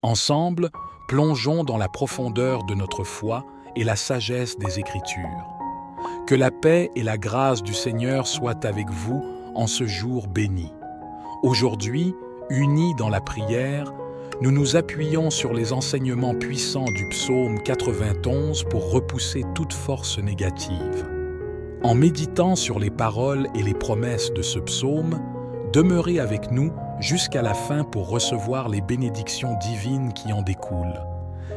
Ensemble, plongeons dans la profondeur de notre foi et la sagesse des Écritures. Que la paix et la grâce du Seigneur soient avec vous en ce jour béni. Aujourd'hui, unis dans la prière, nous nous appuyons sur les enseignements puissants du psaume 91 pour repousser toute force négative. En méditant sur les paroles et les promesses de ce psaume, demeurez avec nous jusqu'à la fin pour recevoir les bénédictions divines qui en découlent.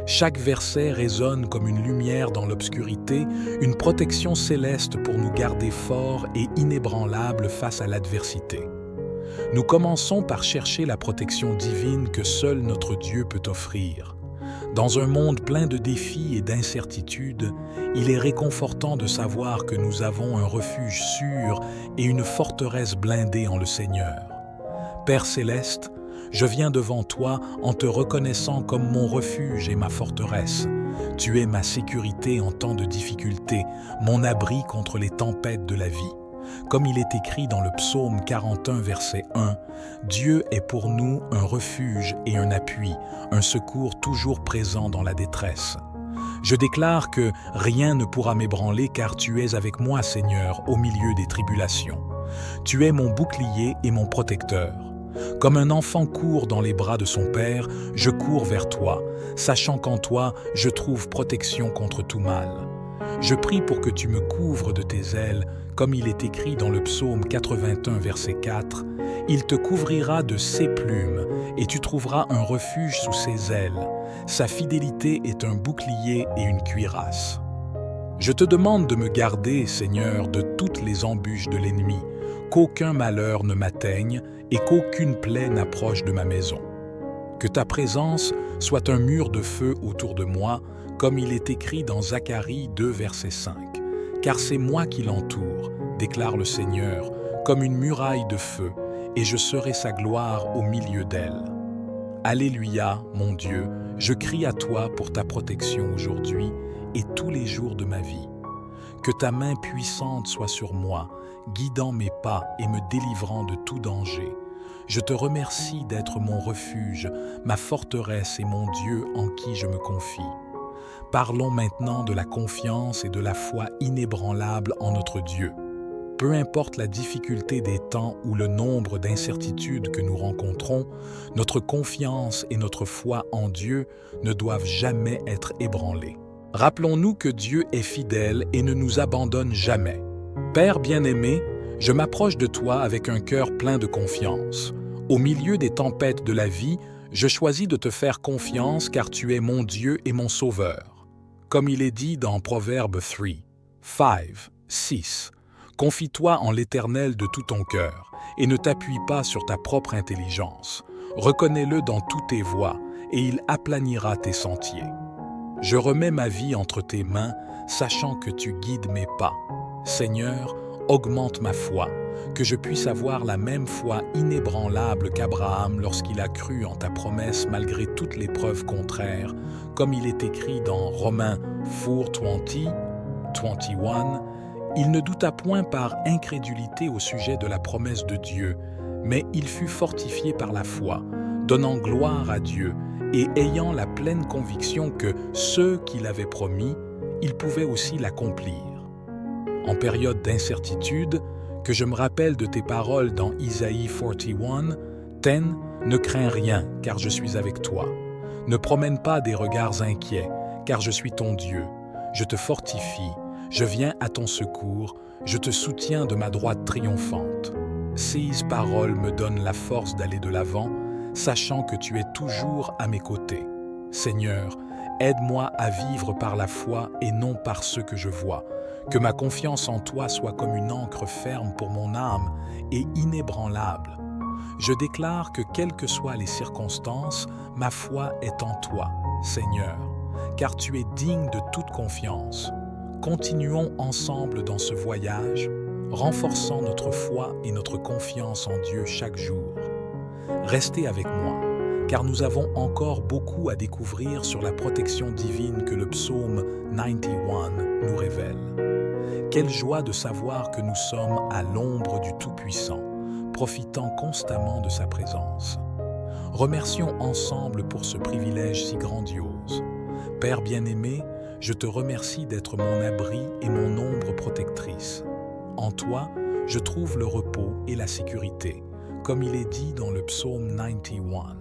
Chaque verset résonne comme une lumière dans l'obscurité, une protection céleste pour nous garder forts et inébranlables face à l'adversité. Nous commençons par chercher la protection divine que seul notre Dieu peut offrir. Dans un monde plein de défis et d'incertitudes, il est réconfortant de savoir que nous avons un refuge sûr et une forteresse blindée en le Seigneur. Père céleste, je viens devant toi en te reconnaissant comme mon refuge et ma forteresse. Tu es ma sécurité en temps de difficulté, mon abri contre les tempêtes de la vie. Comme il est écrit dans le psaume 41, verset 1, « Dieu est pour nous un refuge et un appui, un secours toujours présent dans la détresse. » Je déclare que rien ne pourra m'ébranler car tu es avec moi, Seigneur, au milieu des tribulations. Tu es mon bouclier et mon protecteur. Comme un enfant court dans les bras de son père, je cours vers toi, sachant qu'en toi, je trouve protection contre tout mal. Je prie pour que tu me couvres de tes ailes, comme il est écrit dans le psaume 81, verset 4, « Il te couvrira de ses plumes, et tu trouveras un refuge sous ses ailes. Sa fidélité est un bouclier et une cuirasse. » Je te demande de me garder, Seigneur, de toutes les embûches de l'ennemi, qu'aucun malheur ne m'atteigne et qu'aucune plaie n'approche de ma maison. Que ta présence soit un mur de feu autour de moi, comme il est écrit dans Zacharie 2, verset 5. Car c'est moi qui l'entoure, déclare le Seigneur, comme une muraille de feu, et je serai sa gloire au milieu d'elle. Alléluia, mon Dieu, je crie à toi pour ta protection aujourd'hui et tous les jours de ma vie. Que ta main puissante soit sur moi, guidant mes pas et me délivrant de tout danger. Je te remercie d'être mon refuge, ma forteresse et mon Dieu en qui je me confie. Parlons maintenant de la confiance et de la foi inébranlable en notre Dieu. Peu importe la difficulté des temps ou le nombre d'incertitudes que nous rencontrons, notre confiance et notre foi en Dieu ne doivent jamais être ébranlées. Rappelons-nous que Dieu est fidèle et ne nous abandonne jamais. Père bien-aimé, je m'approche de toi avec un cœur plein de confiance. Au milieu des tempêtes de la vie, je choisis de te faire confiance car tu es mon Dieu et mon Sauveur. Comme il est dit dans Proverbe 3, 5, 6, « Confie-toi en l'Éternel de tout ton cœur et ne t'appuie pas sur ta propre intelligence. Reconnais-le dans toutes tes voies et il aplanira tes sentiers. » Je remets ma vie entre tes mains, sachant que tu guides mes pas. Seigneur, augmente ma foi, que je puisse avoir la même foi inébranlable qu'Abraham lorsqu'il a cru en ta promesse malgré toutes les preuves contraires, comme il est écrit dans Romains 4:20, 21, « Il ne douta point par incrédulité au sujet de la promesse de Dieu, mais il fut fortifié par la foi, donnant gloire à Dieu, et ayant la pleine conviction que ceux qu'il avait promis, il pouvait aussi l'accomplir. » En période d'incertitude, que je me rappelle de tes paroles dans Isaïe 41, « Ten, ne crains rien, car je suis avec toi. Ne promène pas des regards inquiets, car je suis ton Dieu. Je te fortifie, je viens à ton secours, je te soutiens de ma droite triomphante. » Ces paroles me donnent la force d'aller de l'avant, sachant que tu es toujours à mes côtés. Seigneur, aide-moi à vivre par la foi et non par ce que je vois. Que ma confiance en toi soit comme une ancre ferme pour mon âme et inébranlable. Je déclare que quelles que soient les circonstances, ma foi est en toi, Seigneur, car tu es digne de toute confiance. Continuons ensemble dans ce voyage, renforçant notre foi et notre confiance en Dieu chaque jour. Restez avec moi, car nous avons encore beaucoup à découvrir sur la protection divine que le psaume 91 nous révèle. Quelle joie de savoir que nous sommes à l'ombre du Tout-Puissant, profitant constamment de sa présence. Remercions ensemble pour ce privilège si grandiose. Père bien-aimé, je te remercie d'être mon abri et mon ombre protectrice. En toi, je trouve le repos et la sécurité, comme il est dit dans le psaume 91.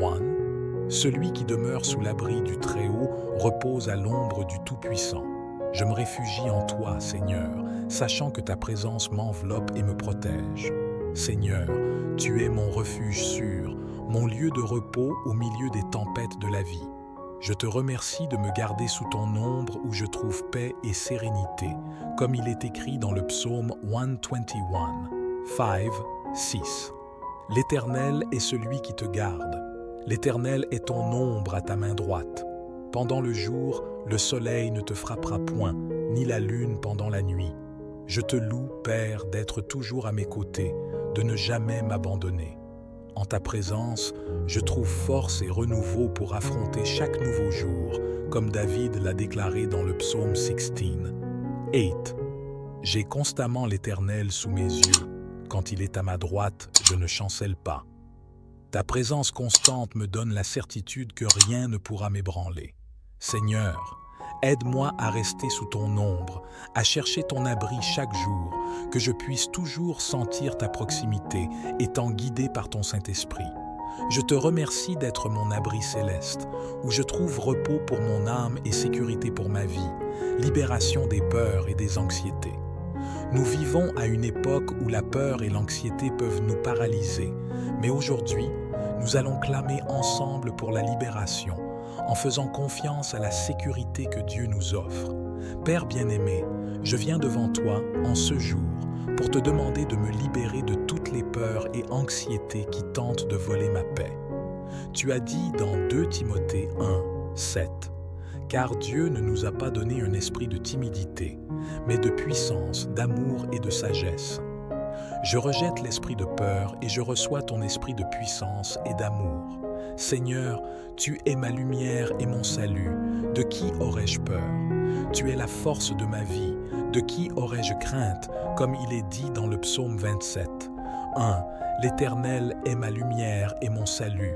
1. Celui qui demeure sous l'abri du Très-Haut repose à l'ombre du Tout-Puissant. Je me réfugie en toi, Seigneur, sachant que ta présence m'enveloppe et me protège. Seigneur, tu es mon refuge sûr, mon lieu de repos au milieu des tempêtes de la vie. Je te remercie de me garder sous ton ombre où je trouve paix et sérénité, comme il est écrit dans le psaume 121, 5, 6. L'Éternel est celui qui te garde. L'Éternel est ton ombre à ta main droite. Pendant le jour, le soleil ne te frappera point, ni la lune pendant la nuit. Je te loue, Père, d'être toujours à mes côtés, de ne jamais m'abandonner. En ta présence, je trouve force et renouveau pour affronter chaque nouveau jour, comme David l'a déclaré dans le psaume 16. 8. J'ai constamment l'Éternel sous mes yeux. Quand il est à ma droite, je ne chancelle pas. Ta présence constante me donne la certitude que rien ne pourra m'ébranler. Seigneur, aide-moi à rester sous ton ombre, à chercher ton abri chaque jour, que je puisse toujours sentir ta proximité, étant guidé par ton Saint-Esprit. Je te remercie d'être mon abri céleste, où je trouve repos pour mon âme et sécurité pour ma vie, libération des peurs et des anxiétés. Nous vivons à une époque où la peur et l'anxiété peuvent nous paralyser, mais aujourd'hui, nous allons clamer ensemble pour la libération, en faisant confiance à la sécurité que Dieu nous offre. Père bien-aimé, je viens devant toi en ce jour pour te demander de me libérer de toutes les peurs et anxiétés qui tentent de voler ma paix. Tu as dit dans 2 Timothée 1, 7, « Car Dieu ne nous a pas donné un esprit de timidité, mais de puissance, d'amour et de sagesse. » Je rejette l'esprit de peur et je reçois ton esprit de puissance et d'amour. Seigneur, tu es ma lumière et mon salut. De qui aurais-je peur? Tu es la force de ma vie. De qui aurais-je crainte, comme il est dit dans le psaume 27. 1. L'Éternel est ma lumière et mon salut.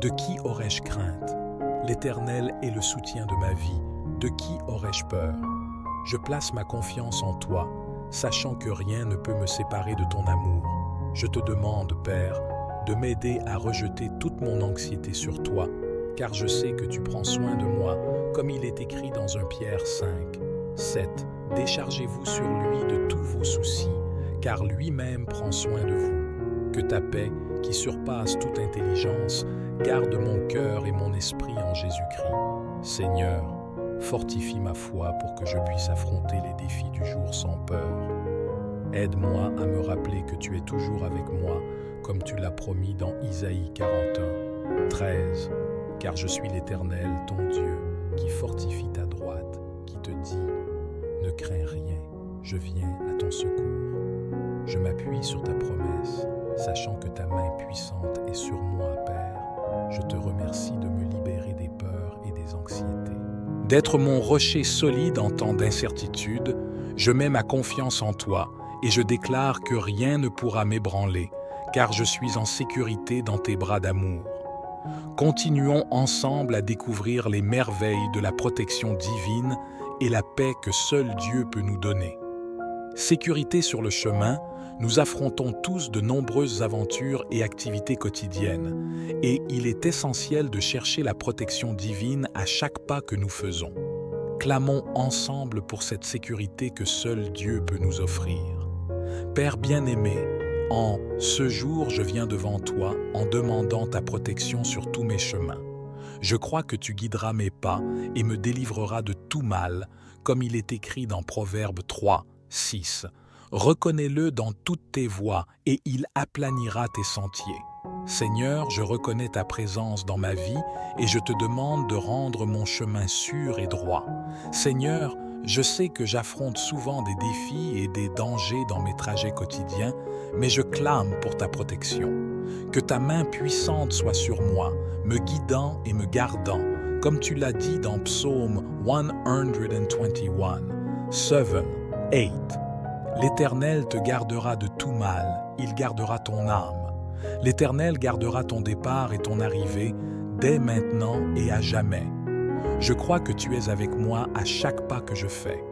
De qui aurais-je crainte? L'Éternel est le soutien de ma vie. De qui aurais-je peur? Je place ma confiance en toi, sachant que rien ne peut me séparer de ton amour. Je te demande, Père, de m'aider à rejeter toute mon anxiété sur toi, car je sais que tu prends soin de moi, comme il est écrit dans 1 Pierre 5, 7. Déchargez-vous sur lui de tous vos soucis, car lui-même prend soin de vous. Que ta paix, qui surpasse toute intelligence, garde mon cœur et mon esprit en Jésus-Christ. Seigneur, fortifie ma foi pour que je puisse affronter les défis du jour sans peur. Aide-moi à me rappeler que tu es toujours avec moi, comme tu l'as promis dans Isaïe 41, 13. Car je suis l'Éternel, ton Dieu, qui fortifie ta droite, qui te dit « Ne crains rien, je viens à ton secours. » Je m'appuie sur ta promesse, sachant que ta main puissante est sur moi, Père. Je te remercie de me libérer des peurs et des anxiétés. D'être mon rocher solide en temps d'incertitude, je mets ma confiance en toi et je déclare que rien ne pourra m'ébranler, car je suis en sécurité dans tes bras d'amour. Continuons ensemble à découvrir les merveilles de la protection divine et la paix que seul Dieu peut nous donner. Sécurité sur le chemin, nous affrontons tous de nombreuses aventures et activités quotidiennes, et il est essentiel de chercher la protection divine à chaque pas que nous faisons. Clamons ensemble pour cette sécurité que seul Dieu peut nous offrir. Père bien-aimé, en ce jour, je viens devant toi en demandant ta protection sur tous mes chemins. Je crois que tu guideras mes pas et me délivreras de tout mal, comme il est écrit dans Proverbe 3, 6. Reconnais-le dans toutes tes voies et il aplanira tes sentiers. Seigneur, je reconnais ta présence dans ma vie et je te demande de rendre mon chemin sûr et droit. Seigneur, je sais que j'affronte souvent des défis et des dangers dans mes trajets quotidiens, mais je clame pour ta protection. Que ta main puissante soit sur moi, me guidant et me gardant, comme tu l'as dit dans Psaume 121, 7, 8. L'Éternel te gardera de tout mal, il gardera ton âme. L'Éternel gardera ton départ et ton arrivée dès maintenant et à jamais. Je crois que tu es avec moi à chaque pas que je fais.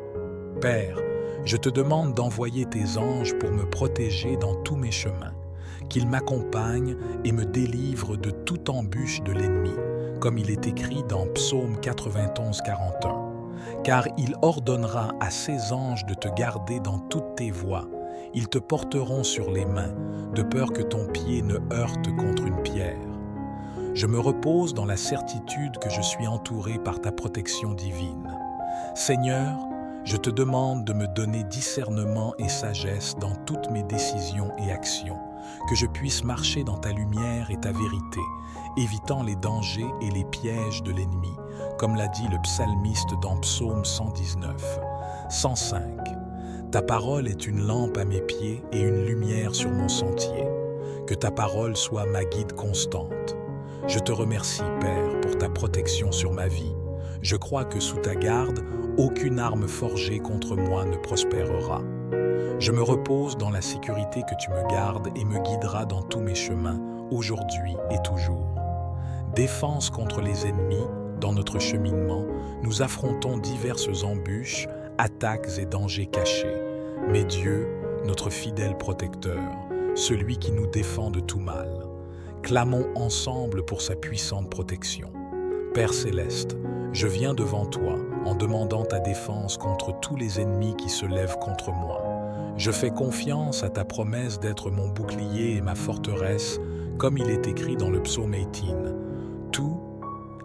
Père, je te demande d'envoyer tes anges pour me protéger dans tous mes chemins, qu'ils m'accompagnent et me délivrent de toute embûche de l'ennemi, comme il est écrit dans Psaume 91, 41. Car il ordonnera à ses anges de te garder dans toutes tes voies. Ils te porteront sur les mains, de peur que ton pied ne heurte contre une pierre. Je me repose dans la certitude que je suis entouré par ta protection divine. Seigneur, je te demande de me donner discernement et sagesse dans toutes mes décisions et actions, que je puisse marcher dans ta lumière et ta vérité, évitant les dangers et les pièges de l'ennemi, comme l'a dit le psalmiste dans Psaume 119. 105. Ta parole est une lampe à mes pieds et une lumière sur mon sentier. Que ta parole soit ma guide constante. Je te remercie, Père, pour ta protection sur ma vie. Je crois que sous ta garde, aucune arme forgée contre moi ne prospérera. Je me repose dans la sécurité que tu me gardes et me guideras dans tous mes chemins, aujourd'hui et toujours. Défense contre les ennemis, dans notre cheminement, nous affrontons diverses embûches, attaques et dangers cachés. Mais Dieu, notre fidèle protecteur, celui qui nous défend de tout mal, clamons ensemble pour sa puissante protection. Père céleste, je viens devant toi en demandant ta défense contre tous les ennemis qui se lèvent contre moi. Je fais confiance à ta promesse d'être mon bouclier et ma forteresse, comme il est écrit dans le psaume 18. Tout,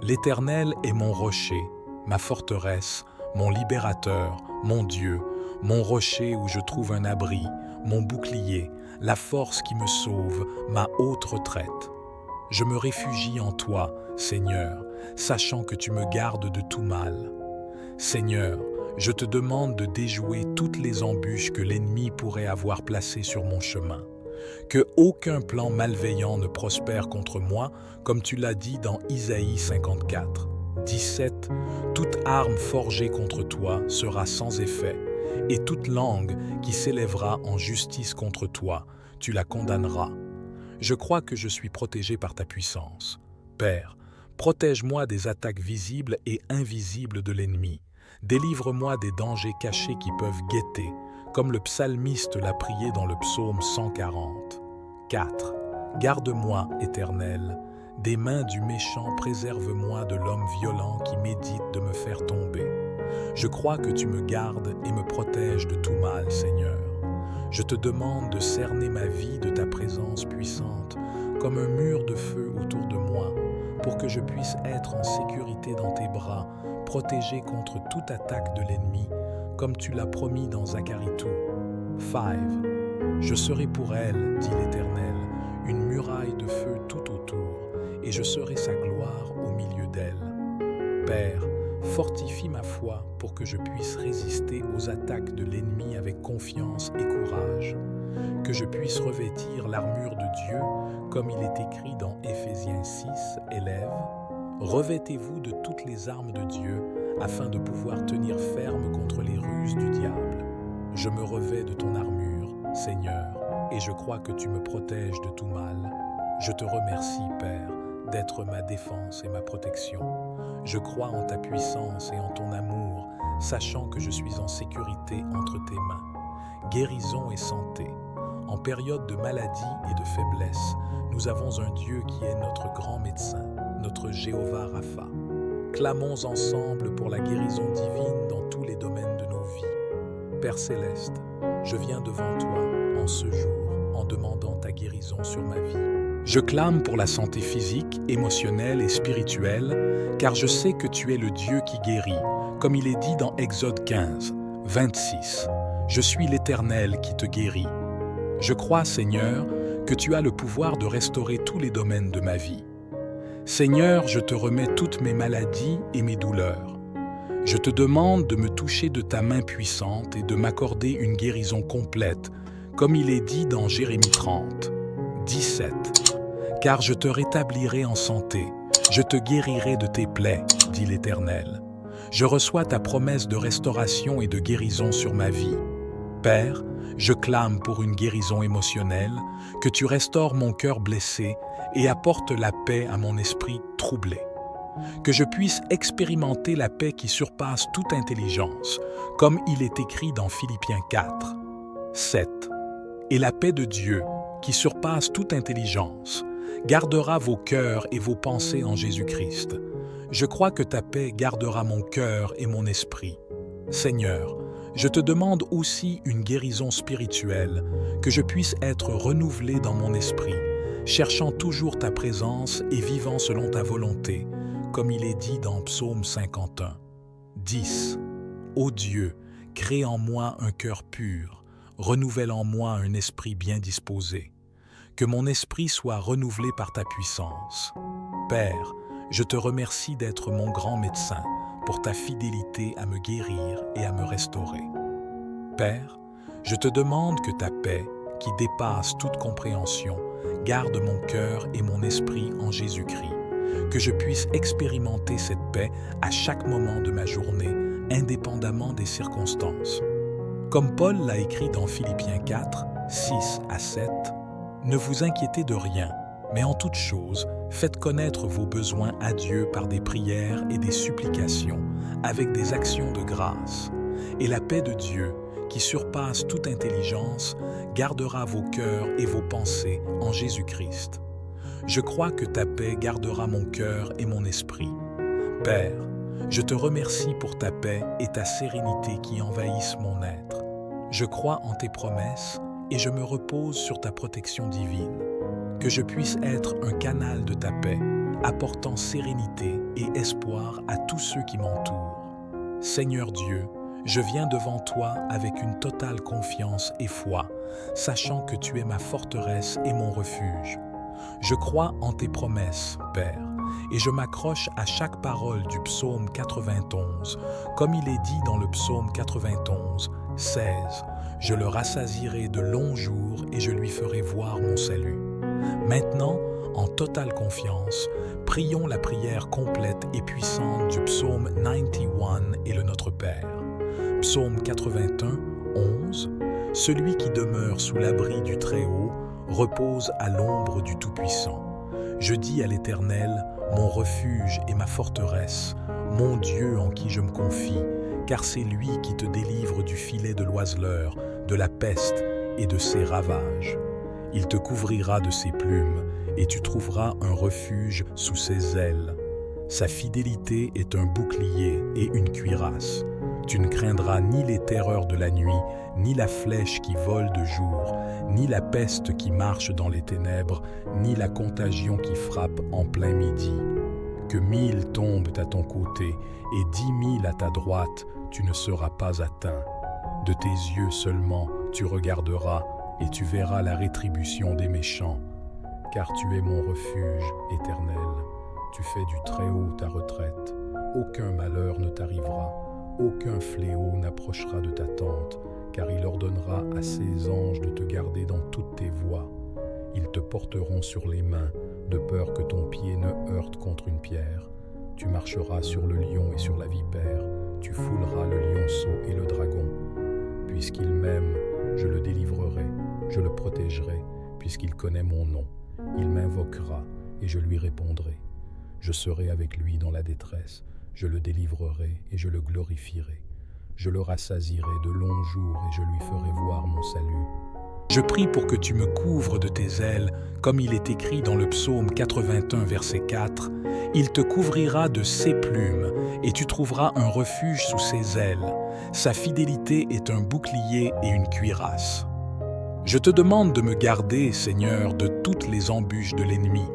l'Éternel est mon rocher, ma forteresse, mon libérateur, mon Dieu, mon rocher où je trouve un abri, mon bouclier, la force qui me sauve, ma haute retraite. Je me réfugie en toi, Seigneur, sachant que tu me gardes de tout mal. Seigneur, je te demande de déjouer toutes les embûches que l'ennemi pourrait avoir placées sur mon chemin. Que aucun plan malveillant ne prospère contre moi, comme tu l'as dit dans Isaïe 54. 17. Toute arme forgée contre toi sera sans effet, et toute langue qui s'élèvera en justice contre toi, tu la condamneras. Je crois que je suis protégé par ta puissance. Père, protège-moi des attaques visibles et invisibles de l'ennemi. Délivre-moi des dangers cachés qui peuvent guetter, comme le psalmiste l'a prié dans le psaume 140. 4. Garde-moi, Éternel, des mains du méchant, préserve-moi de l'homme violent qui médite de me faire tomber. Je crois que tu me gardes et me protèges de tout mal, Seigneur. Je te demande de cerner ma vie de ta présence puissante, comme un mur de feu autour de moi, pour que je puisse être en sécurité dans tes bras, protégé contre toute attaque de l'ennemi, comme tu l'as promis dans Zacharie 2. 5. Je serai pour elle, dit l'Éternel, une muraille de feu tout autour, et je serai sa gloire au milieu d'elle. Père, fortifie ma foi pour que je puisse résister aux attaques de l'ennemi avec confiance et courage, que je puisse revêtir l'armure de Dieu, comme il est écrit dans Éphésiens 6, élèves. Revêtez-vous de toutes les armes de Dieu, afin de pouvoir tenir ferme contre les ruses du diable. Je me revêts de ton armure, Seigneur, et je crois que tu me protèges de tout mal. Je te remercie, Père, d'être ma défense et ma protection. Je crois en ta puissance et en ton amour, sachant que je suis en sécurité entre tes mains. Guérison et santé. En période de maladie et de faiblesse, nous avons un Dieu qui est notre grand médecin, notre Jéhovah Rapha. Clamons ensemble pour la guérison divine dans tous les domaines de nos vies. Père céleste, je viens devant toi en ce jour en demandant ta guérison sur ma vie. Je clame pour la santé physique, émotionnelle et spirituelle, car je sais que tu es le Dieu qui guérit, comme il est dit dans Exode 15, 26. Je suis l'Éternel qui te guérit. Je crois, Seigneur, que tu as le pouvoir de restaurer tous les domaines de ma vie. Seigneur, je te remets toutes mes maladies et mes douleurs. Je te demande de me toucher de ta main puissante et de m'accorder une guérison complète, comme il est dit dans Jérémie 30, 17. Car je te rétablirai en santé, je te guérirai de tes plaies, dit l'Éternel. Je reçois ta promesse de restauration et de guérison sur ma vie. Père, Je clame pour une guérison émotionnelle, que tu restaures mon cœur blessé et apportes la paix à mon esprit troublé. Que je puisse expérimenter la paix qui surpasse toute intelligence, comme il est écrit dans Philippiens 4, 7. Et la paix de Dieu, qui surpasse toute intelligence, gardera vos cœurs et vos pensées en Jésus-Christ. Je crois que ta paix gardera mon cœur et mon esprit. Seigneur, je te demande aussi une guérison spirituelle, que je puisse être renouvelé dans mon esprit, cherchant toujours ta présence et vivant selon ta volonté, comme il est dit dans Psaume 51. 10. Ô Dieu, crée en moi un cœur pur, renouvelle en moi un esprit bien disposé. Que mon esprit soit renouvelé par ta puissance. Père, je te remercie d'être mon grand médecin, pour ta fidélité à me guérir et à me restaurer. Père, je te demande que ta paix, qui dépasse toute compréhension, garde mon cœur et mon esprit en Jésus-Christ, que je puisse expérimenter cette paix à chaque moment de ma journée, indépendamment des circonstances. Comme Paul l'a écrit dans Philippiens 4, 6 à 7, « Ne vous inquiétez de rien, mais en toute chose, faites connaître vos besoins à Dieu par des prières et des supplications, avec des actions de grâce. Et la paix de Dieu, qui surpasse toute intelligence, gardera vos cœurs et vos pensées en Jésus-Christ. Je crois que ta paix gardera mon cœur et mon esprit. Père, je te remercie pour ta paix et ta sérénité qui envahissent mon être. Je crois en tes promesses et je me repose sur ta protection divine. Que je puisse être un canal de ta paix, apportant sérénité et espoir à tous ceux qui m'entourent. Seigneur Dieu, je viens devant toi avec une totale confiance et foi, sachant que tu es ma forteresse et mon refuge. Je crois en tes promesses, Père, et je m'accroche à chaque parole du psaume 91, comme il est dit dans le psaume 91, 16. Je le rassasierai de longs jours et je lui ferai voir mon salut. Maintenant, en totale confiance, prions la prière complète et puissante du psaume 91 et le Notre Père. Psaume 81, 11. Celui qui demeure sous l'abri du Très-Haut repose à l'ombre du Tout-Puissant. Je dis à l'Éternel, mon refuge et ma forteresse, mon Dieu en qui je me confie, car c'est lui qui te délivre du filet de l'oiseleur, de la peste et de ses ravages. Il te couvrira de ses plumes, et tu trouveras un refuge sous ses ailes. Sa fidélité est un bouclier et une cuirasse. Tu ne craindras ni les terreurs de la nuit, ni la flèche qui vole de jour, ni la peste qui marche dans les ténèbres, ni la contagion qui frappe en plein midi. Que 1000 tombent à ton côté et 10 000 à ta droite, tu ne seras pas atteint. De tes yeux seulement tu regarderas et tu verras la rétribution des méchants. Car tu es mon refuge éternel. Tu fais du Très-Haut ta retraite. Aucun malheur ne t'arrivera. Aucun fléau n'approchera de ta tente, car il ordonnera à ses anges de te garder dans toutes tes voies. Ils te porteront sur les mains, de peur que ton pied ne heurte contre une pierre. Tu marcheras sur le lion et sur la vipère, tu fouleras le lionceau et le dragon. Puisqu'il m'aime, je le délivrerai, je le protégerai, puisqu'il connaît mon nom. Il m'invoquera et je lui répondrai. Je serai avec lui dans la détresse, je le délivrerai et je le glorifierai. Je le rassasierai de longs jours et je lui ferai voir mon salut. Je prie pour que tu me couvres de tes ailes, comme il est écrit dans le psaume 81, verset 4. Il te couvrira de ses plumes, et tu trouveras un refuge sous ses ailes. Sa fidélité est un bouclier et une cuirasse. Je te demande de me garder, Seigneur, de toutes les embûches de l'ennemi,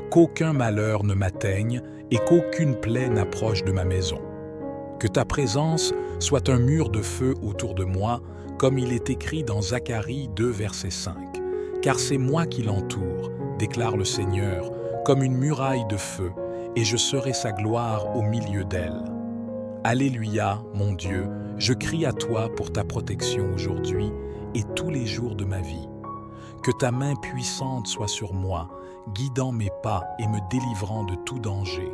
qu'aucun malheur ne m'atteigne et qu'aucune plaie n'approche de ma maison. Que ta présence soit un mur de feu autour de moi, comme il est écrit dans Zacharie 2, verset 5. Car c'est moi qui l'entoure, déclare le Seigneur, comme une muraille de feu, et je serai sa gloire au milieu d'elle. Alléluia, mon Dieu, je crie à toi pour ta protection aujourd'hui et tous les jours de ma vie. Que ta main puissante soit sur moi, guidant mes pas et me délivrant de tout danger.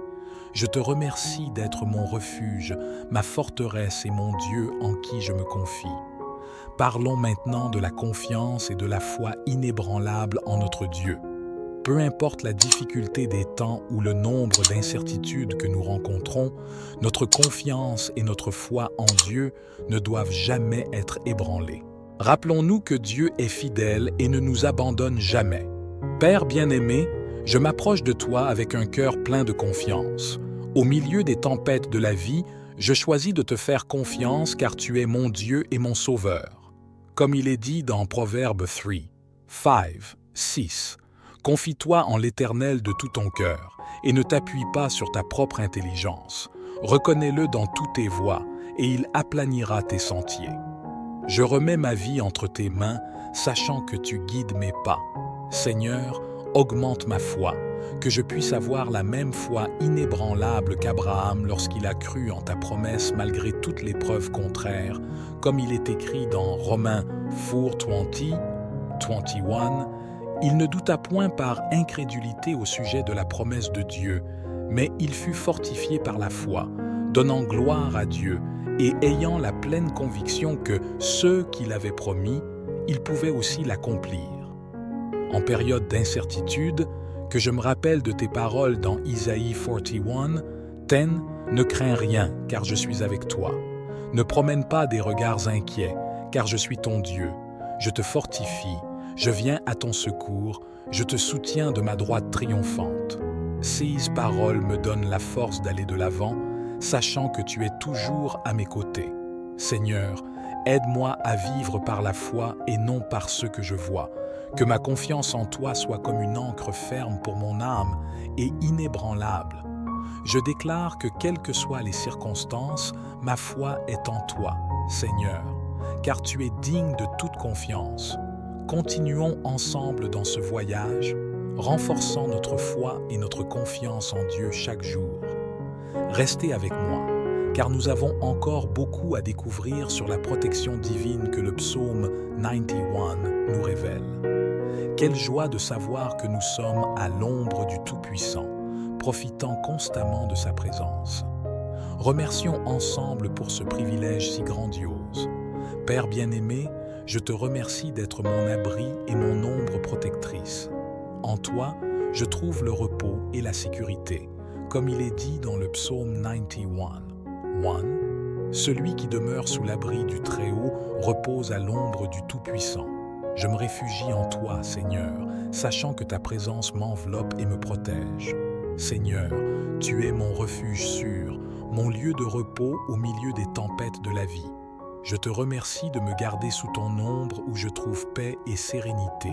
Je te remercie d'être mon refuge, ma forteresse et mon Dieu en qui je me confie. Parlons maintenant de la confiance et de la foi inébranlable en notre Dieu. Peu importe la difficulté des temps ou le nombre d'incertitudes que nous rencontrons, notre confiance et notre foi en Dieu ne doivent jamais être ébranlées. Rappelons-nous que Dieu est fidèle et ne nous abandonne jamais. Père bien-aimé, je m'approche de toi avec un cœur plein de confiance. Au milieu des tempêtes de la vie, je choisis de te faire confiance car tu es mon Dieu et mon Sauveur. Comme il est dit dans Proverbe 3, 5, 6, « Confie-toi en l'Éternel de tout ton cœur et ne t'appuie pas sur ta propre intelligence. Reconnais-le dans toutes tes voies et il aplanira tes sentiers. Je remets ma vie entre tes mains, sachant que tu guides mes pas. Seigneur, augmente ma foi, que je puisse avoir la même foi inébranlable qu'Abraham lorsqu'il a cru en ta promesse malgré toutes les preuves contraires, comme il est écrit dans Romains 4:20, 21. Il ne douta point par incrédulité au sujet de la promesse de Dieu, mais il fut fortifié par la foi, donnant gloire à Dieu et ayant la pleine conviction que ce qu'il avait promis, il pouvait aussi l'accomplir. En période d'incertitude, que je me rappelle de tes paroles dans Isaïe 41, « Ne crains rien, car je suis avec toi. Ne promène pas des regards inquiets, car je suis ton Dieu. Je te fortifie, je viens à ton secours, je te soutiens de ma droite triomphante. » Ces paroles me donnent la force d'aller de l'avant, sachant que tu es toujours à mes côtés. Seigneur, aide-moi à vivre par la foi et non par ce que je vois. Que ma confiance en toi soit comme une ancre ferme pour mon âme et inébranlable. Je déclare que quelles que soient les circonstances, ma foi est en toi, Seigneur, car tu es digne de toute confiance. Continuons ensemble dans ce voyage, renforçant notre foi et notre confiance en Dieu chaque jour. Restez avec moi, car nous avons encore beaucoup à découvrir sur la protection divine que le psaume 91 nous révèle. Quelle joie de savoir que nous sommes à l'ombre du Tout-Puissant, profitant constamment de sa présence. Remercions ensemble pour ce privilège si grandiose. Père bien-aimé, je te remercie d'être mon abri et mon ombre protectrice. En toi, je trouve le repos et la sécurité, comme il est dit dans le psaume 91. 1. Celui qui demeure sous l'abri du Très-Haut repose à l'ombre du Tout-Puissant. Je me réfugie en toi, Seigneur, sachant que ta présence m'enveloppe et me protège. Seigneur, tu es mon refuge sûr, mon lieu de repos au milieu des tempêtes de la vie. Je te remercie de me garder sous ton ombre où je trouve paix et sérénité,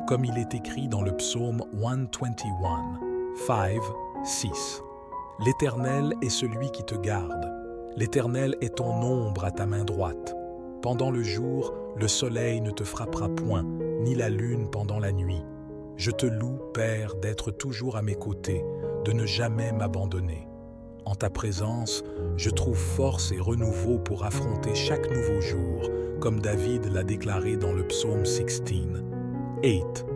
comme il est écrit dans le psaume 121, 5, 6. L'Éternel est celui qui te garde. L'Éternel est ton ombre à ta main droite. Pendant le jour, le soleil ne te frappera point, ni la lune pendant la nuit. Je te loue, Père, d'être toujours à mes côtés, de ne jamais m'abandonner. En ta présence, je trouve force et renouveau pour affronter chaque nouveau jour, comme David l'a déclaré dans le psaume 16. 8.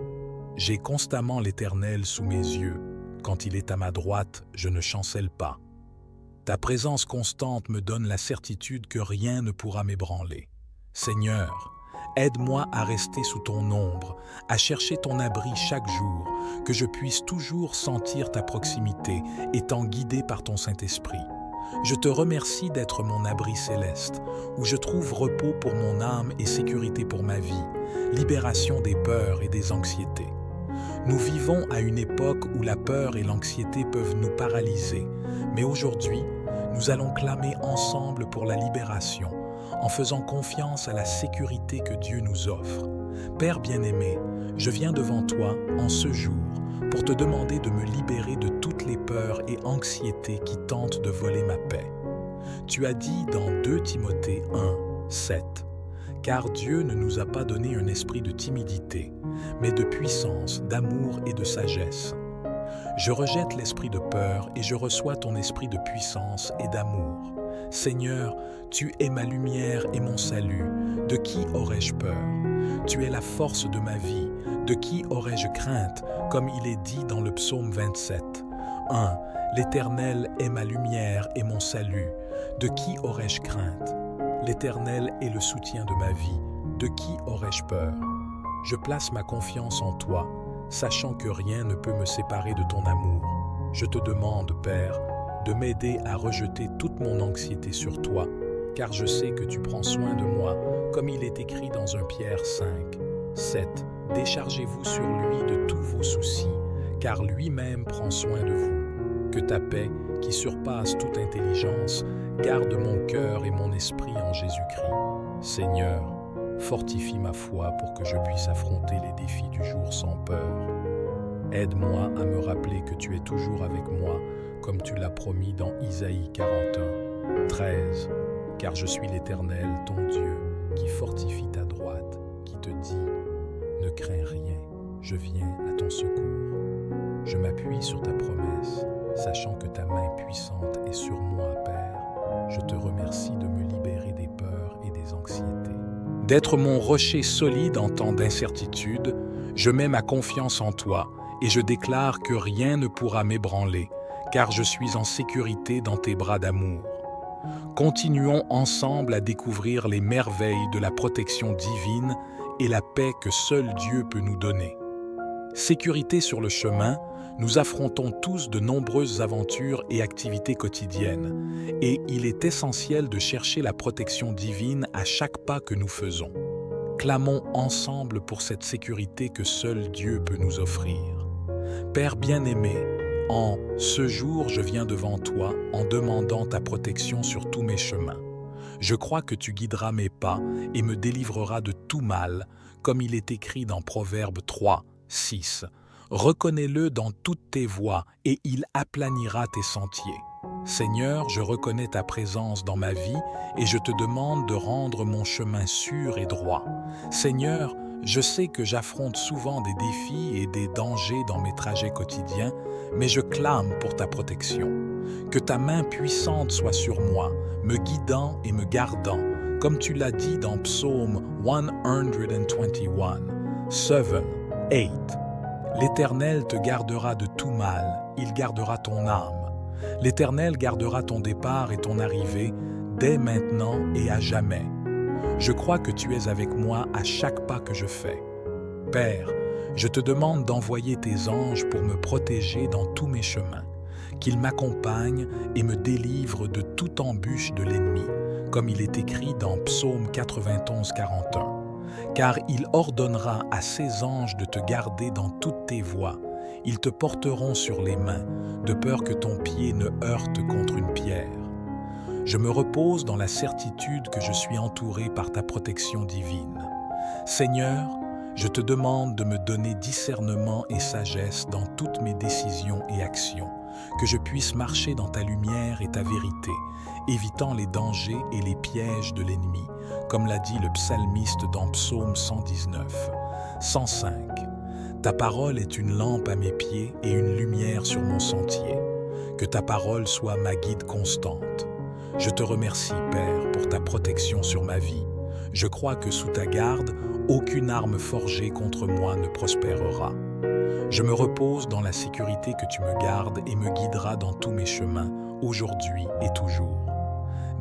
J'ai constamment l'Éternel sous mes yeux. Quand il est à ma droite, je ne chancelle pas. Ta présence constante me donne la certitude que rien ne pourra m'ébranler. Seigneur, aide-moi à rester sous ton ombre, à chercher ton abri chaque jour, que je puisse toujours sentir ta proximité, étant guidé par ton Saint-Esprit. Je te remercie d'être mon abri céleste, où je trouve repos pour mon âme et sécurité pour ma vie, libération des peurs et des anxiétés. Nous vivons à une époque où la peur et l'anxiété peuvent nous paralyser, mais aujourd'hui, nous allons clamer ensemble pour la libération, en faisant confiance à la sécurité que Dieu nous offre. Père bien-aimé, je viens devant toi en ce jour pour te demander de me libérer de toutes les peurs et anxiétés qui tentent de voler ma paix. Tu as dit dans 2 Timothée 1, 7, « Car Dieu ne nous a pas donné un esprit de timidité, mais de puissance, d'amour et de sagesse. » Je rejette l'esprit de peur et je reçois ton esprit de puissance et d'amour. Seigneur, tu es ma lumière et mon salut. De qui aurais-je peur? Tu es la force de ma vie. De qui aurais-je crainte, comme il est dit dans le psaume 27. 1. L'Éternel est ma lumière et mon salut. De qui aurais-je crainte? L'Éternel est le soutien de ma vie. De qui aurais-je peur? Je place ma confiance en toi, sachant que rien ne peut me séparer de ton amour. Je te demande, Père, de m'aider à rejeter toute mon anxiété sur toi, car je sais que tu prends soin de moi, comme il est écrit dans 1 Pierre 5, 7. Déchargez-vous sur lui de tous vos soucis, car lui-même prend soin de vous. Que ta paix, qui surpasse toute intelligence, garde mon cœur et mon esprit en Jésus-Christ. Seigneur, fortifie ma foi pour que je puisse affronter les défis du jour sans peur. Aide-moi à me rappeler que tu es toujours avec moi, comme tu l'as promis dans Isaïe 41, 13. Car je suis l'Éternel, ton Dieu, qui fortifie ta droite, qui te dit « Ne crains rien, je viens à ton secours. » Je m'appuie sur ta promesse, sachant que ta main puissante est sur moi, Père. Je te remercie de me libérer des peurs et des anxiétés. D'être mon rocher solide en temps d'incertitude, je mets ma confiance en toi et je déclare que rien ne pourra m'ébranler, car je suis en sécurité dans tes bras d'amour. Continuons ensemble à découvrir les merveilles de la protection divine et la paix que seul Dieu peut nous donner. Sécurité sur le chemin, nous affrontons tous de nombreuses aventures et activités quotidiennes, et il est essentiel de chercher la protection divine à chaque pas que nous faisons. Clamons ensemble pour cette sécurité que seul Dieu peut nous offrir. Père bien-aimé, en ce jour, je viens devant toi en demandant ta protection sur tous mes chemins. Je crois que tu guideras mes pas et me délivreras de tout mal, comme il est écrit dans Proverbe 3, 6. Reconnais-le dans toutes tes voies et il aplanira tes sentiers. Seigneur, je reconnais ta présence dans ma vie et je te demande de rendre mon chemin sûr et droit. Seigneur, je sais que j'affronte souvent des défis et des dangers dans mes trajets quotidiens, mais je clame pour ta protection. Que ta main puissante soit sur moi, me guidant et me gardant, comme tu l'as dit dans Psaume 121, 7, 8. L'Éternel te gardera de tout mal, il gardera ton âme. L'Éternel gardera ton départ et ton arrivée, dès maintenant et à jamais. Je crois que tu es avec moi à chaque pas que je fais. Père, je te demande d'envoyer tes anges pour me protéger dans tous mes chemins, qu'ils m'accompagnent et me délivrent de toute embûche de l'ennemi, comme il est écrit dans Psaume 91, 41. Car il ordonnera à ses anges de te garder dans toutes tes voies. Ils te porteront sur les mains, de peur que ton pied ne heurte contre une pierre. Je me repose dans la certitude que je suis entouré par ta protection divine. Seigneur, je te demande de me donner discernement et sagesse dans toutes mes décisions et actions, que je puisse marcher dans ta lumière et ta vérité, évitant les dangers et les pièges de l'ennemi, comme l'a dit le psalmiste dans Psaume 119, 105. Ta parole est une lampe à mes pieds et une lumière sur mon sentier. Que ta parole soit ma guide constante. Je te remercie, Père, pour ta protection sur ma vie. Je crois que sous ta garde, aucune arme forgée contre moi ne prospérera. Je me repose dans la sécurité que tu me gardes et me guideras dans tous mes chemins, aujourd'hui et toujours.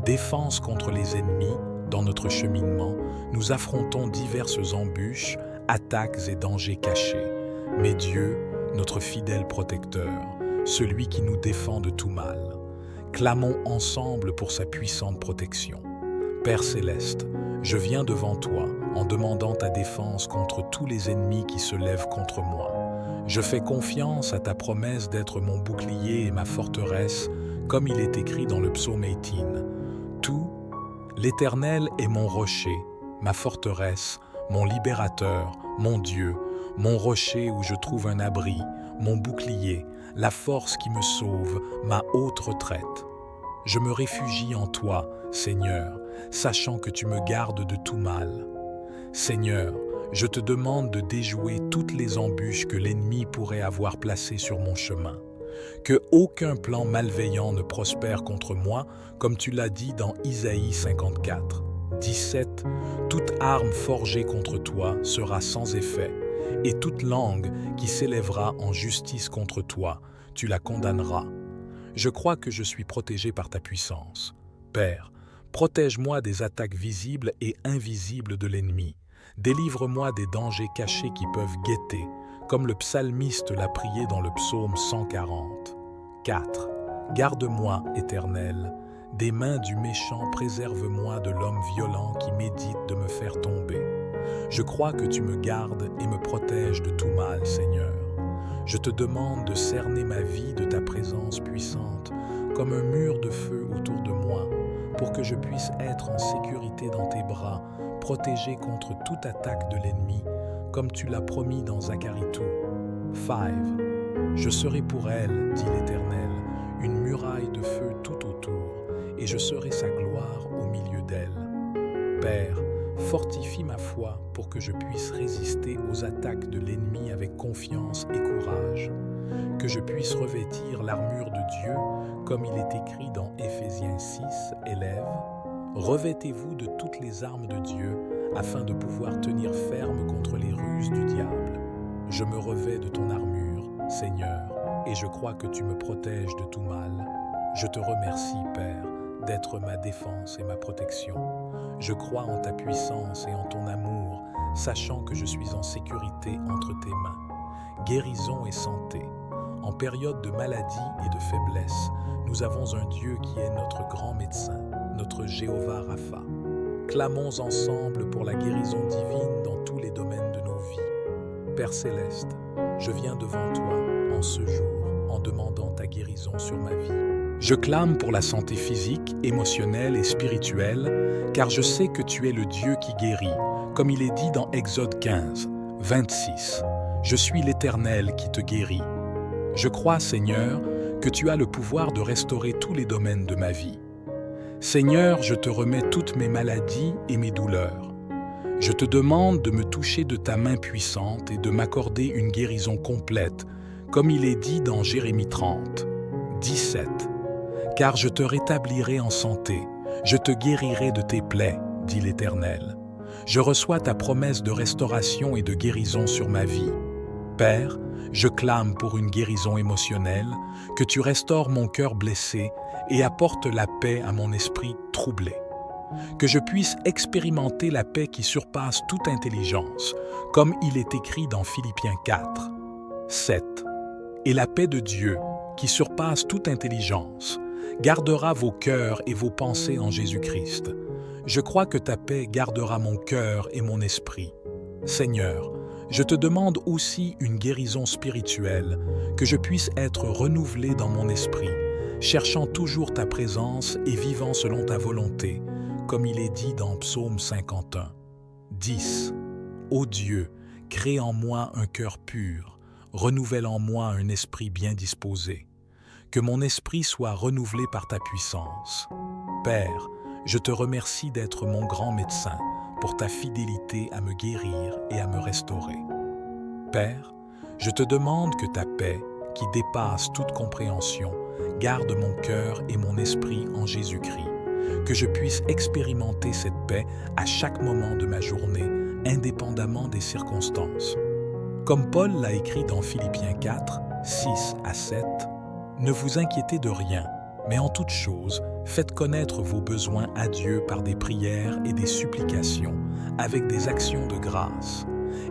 Défense contre les ennemis, dans notre cheminement, nous affrontons diverses embûches, attaques et dangers cachés. Mais Dieu, notre fidèle protecteur, celui qui nous défend de tout mal, clamons ensemble pour sa puissante protection. Père céleste, je viens devant toi en demandant ta défense contre tous les ennemis qui se lèvent contre moi. Je fais confiance à ta promesse d'être mon bouclier et ma forteresse, comme il est écrit dans le psaume 18. Tout, l'Éternel est mon rocher, ma forteresse, mon libérateur, mon Dieu, mon rocher où je trouve un abri, mon bouclier, la force qui me sauve, ma haute retraite. Je me réfugie en toi, Seigneur, sachant que tu me gardes de tout mal. Seigneur, je te demande de déjouer toutes les embûches que l'ennemi pourrait avoir placées sur mon chemin. Que aucun plan malveillant ne prospère contre moi, comme tu l'as dit dans Isaïe 54, 17. Toute arme forgée contre toi sera sans effet, et toute langue qui s'élèvera en justice contre toi, tu la condamneras. Je crois que je suis protégé par ta puissance. Père, protège-moi des attaques visibles et invisibles de l'ennemi. Délivre-moi des dangers cachés qui peuvent guetter, comme le psalmiste l'a prié dans le psaume 140. 4. Garde-moi, Éternel, des mains du méchant, préserve-moi de l'homme violent qui médite de me faire tomber. Je crois que tu me gardes et me protèges de tout mal, Seigneur. Je te demande de cerner ma vie de ta présence puissante, comme un mur de feu autour de moi, pour que je puisse être en sécurité dans tes bras, protégé contre toute attaque de l'ennemi, comme tu l'as promis dans Zacharie 2. 5. Je serai pour elle, dit l'Éternel, une muraille de feu tout autour, et je serai sa gloire au milieu d'elle. Père, fortifie ma foi pour que je puisse résister aux attaques de l'ennemi avec confiance et courage, que je puisse revêtir l'armure de Dieu, comme il est écrit dans Éphésiens 6, élèves. Revêtez-vous de toutes les armes de Dieu, afin de pouvoir tenir ferme contre les ruses du diable. Je me revêts de ton armure, Seigneur, et je crois que tu me protèges de tout mal. Je te remercie, Père, d'être ma défense et ma protection. Je crois en ta puissance et en ton amour, sachant que je suis en sécurité entre tes mains. Guérison et santé. En période de maladie et de faiblesse, nous avons un Dieu qui est notre grand médecin, notre Jéhovah Rapha. Clamons ensemble pour la guérison divine dans tous les domaines de nos vies. Père Céleste, je viens devant toi en ce jour en demandant ta guérison sur ma vie. Je clame pour la santé physique, émotionnelle et spirituelle, car je sais que tu es le Dieu qui guérit, comme il est dit dans Exode 15, 26. Je suis l'Éternel qui te guérit. Je crois, Seigneur, que tu as le pouvoir de restaurer tous les domaines de ma vie. Seigneur, je te remets toutes mes maladies et mes douleurs. Je te demande de me toucher de ta main puissante et de m'accorder une guérison complète, comme il est dit dans Jérémie 30, 17. Car je te rétablirai en santé, je te guérirai de tes plaies, dit l'Éternel. Je reçois ta promesse de restauration et de guérison sur ma vie. Père, je clame pour une guérison émotionnelle, que tu restaures mon cœur blessé et apportes la paix à mon esprit troublé. Que je puisse expérimenter la paix qui surpasse toute intelligence, comme il est écrit dans Philippiens 4, 7. Et la paix de Dieu, qui surpasse toute intelligence, gardera vos cœurs et vos pensées en Jésus-Christ. Je crois que ta paix gardera mon cœur et mon esprit. Seigneur, je te demande aussi une guérison spirituelle, que je puisse être renouvelé dans mon esprit, cherchant toujours ta présence et vivant selon ta volonté, comme il est dit dans Psaume 51. 10. Ô Dieu, crée en moi un cœur pur, renouvelle en moi un esprit bien disposé. Que mon esprit soit renouvelé par ta puissance. Père, je te remercie d'être mon grand médecin pour ta fidélité à me guérir et à me restaurer. Père, je te demande que ta paix, qui dépasse toute compréhension, garde mon cœur et mon esprit en Jésus-Christ, que je puisse expérimenter cette paix à chaque moment de ma journée, indépendamment des circonstances. Comme Paul l'a écrit dans Philippiens 4, 6 à 7, « Ne vous inquiétez de rien, mais en toute chose, faites connaître vos besoins à Dieu par des prières et des supplications, avec des actions de grâce.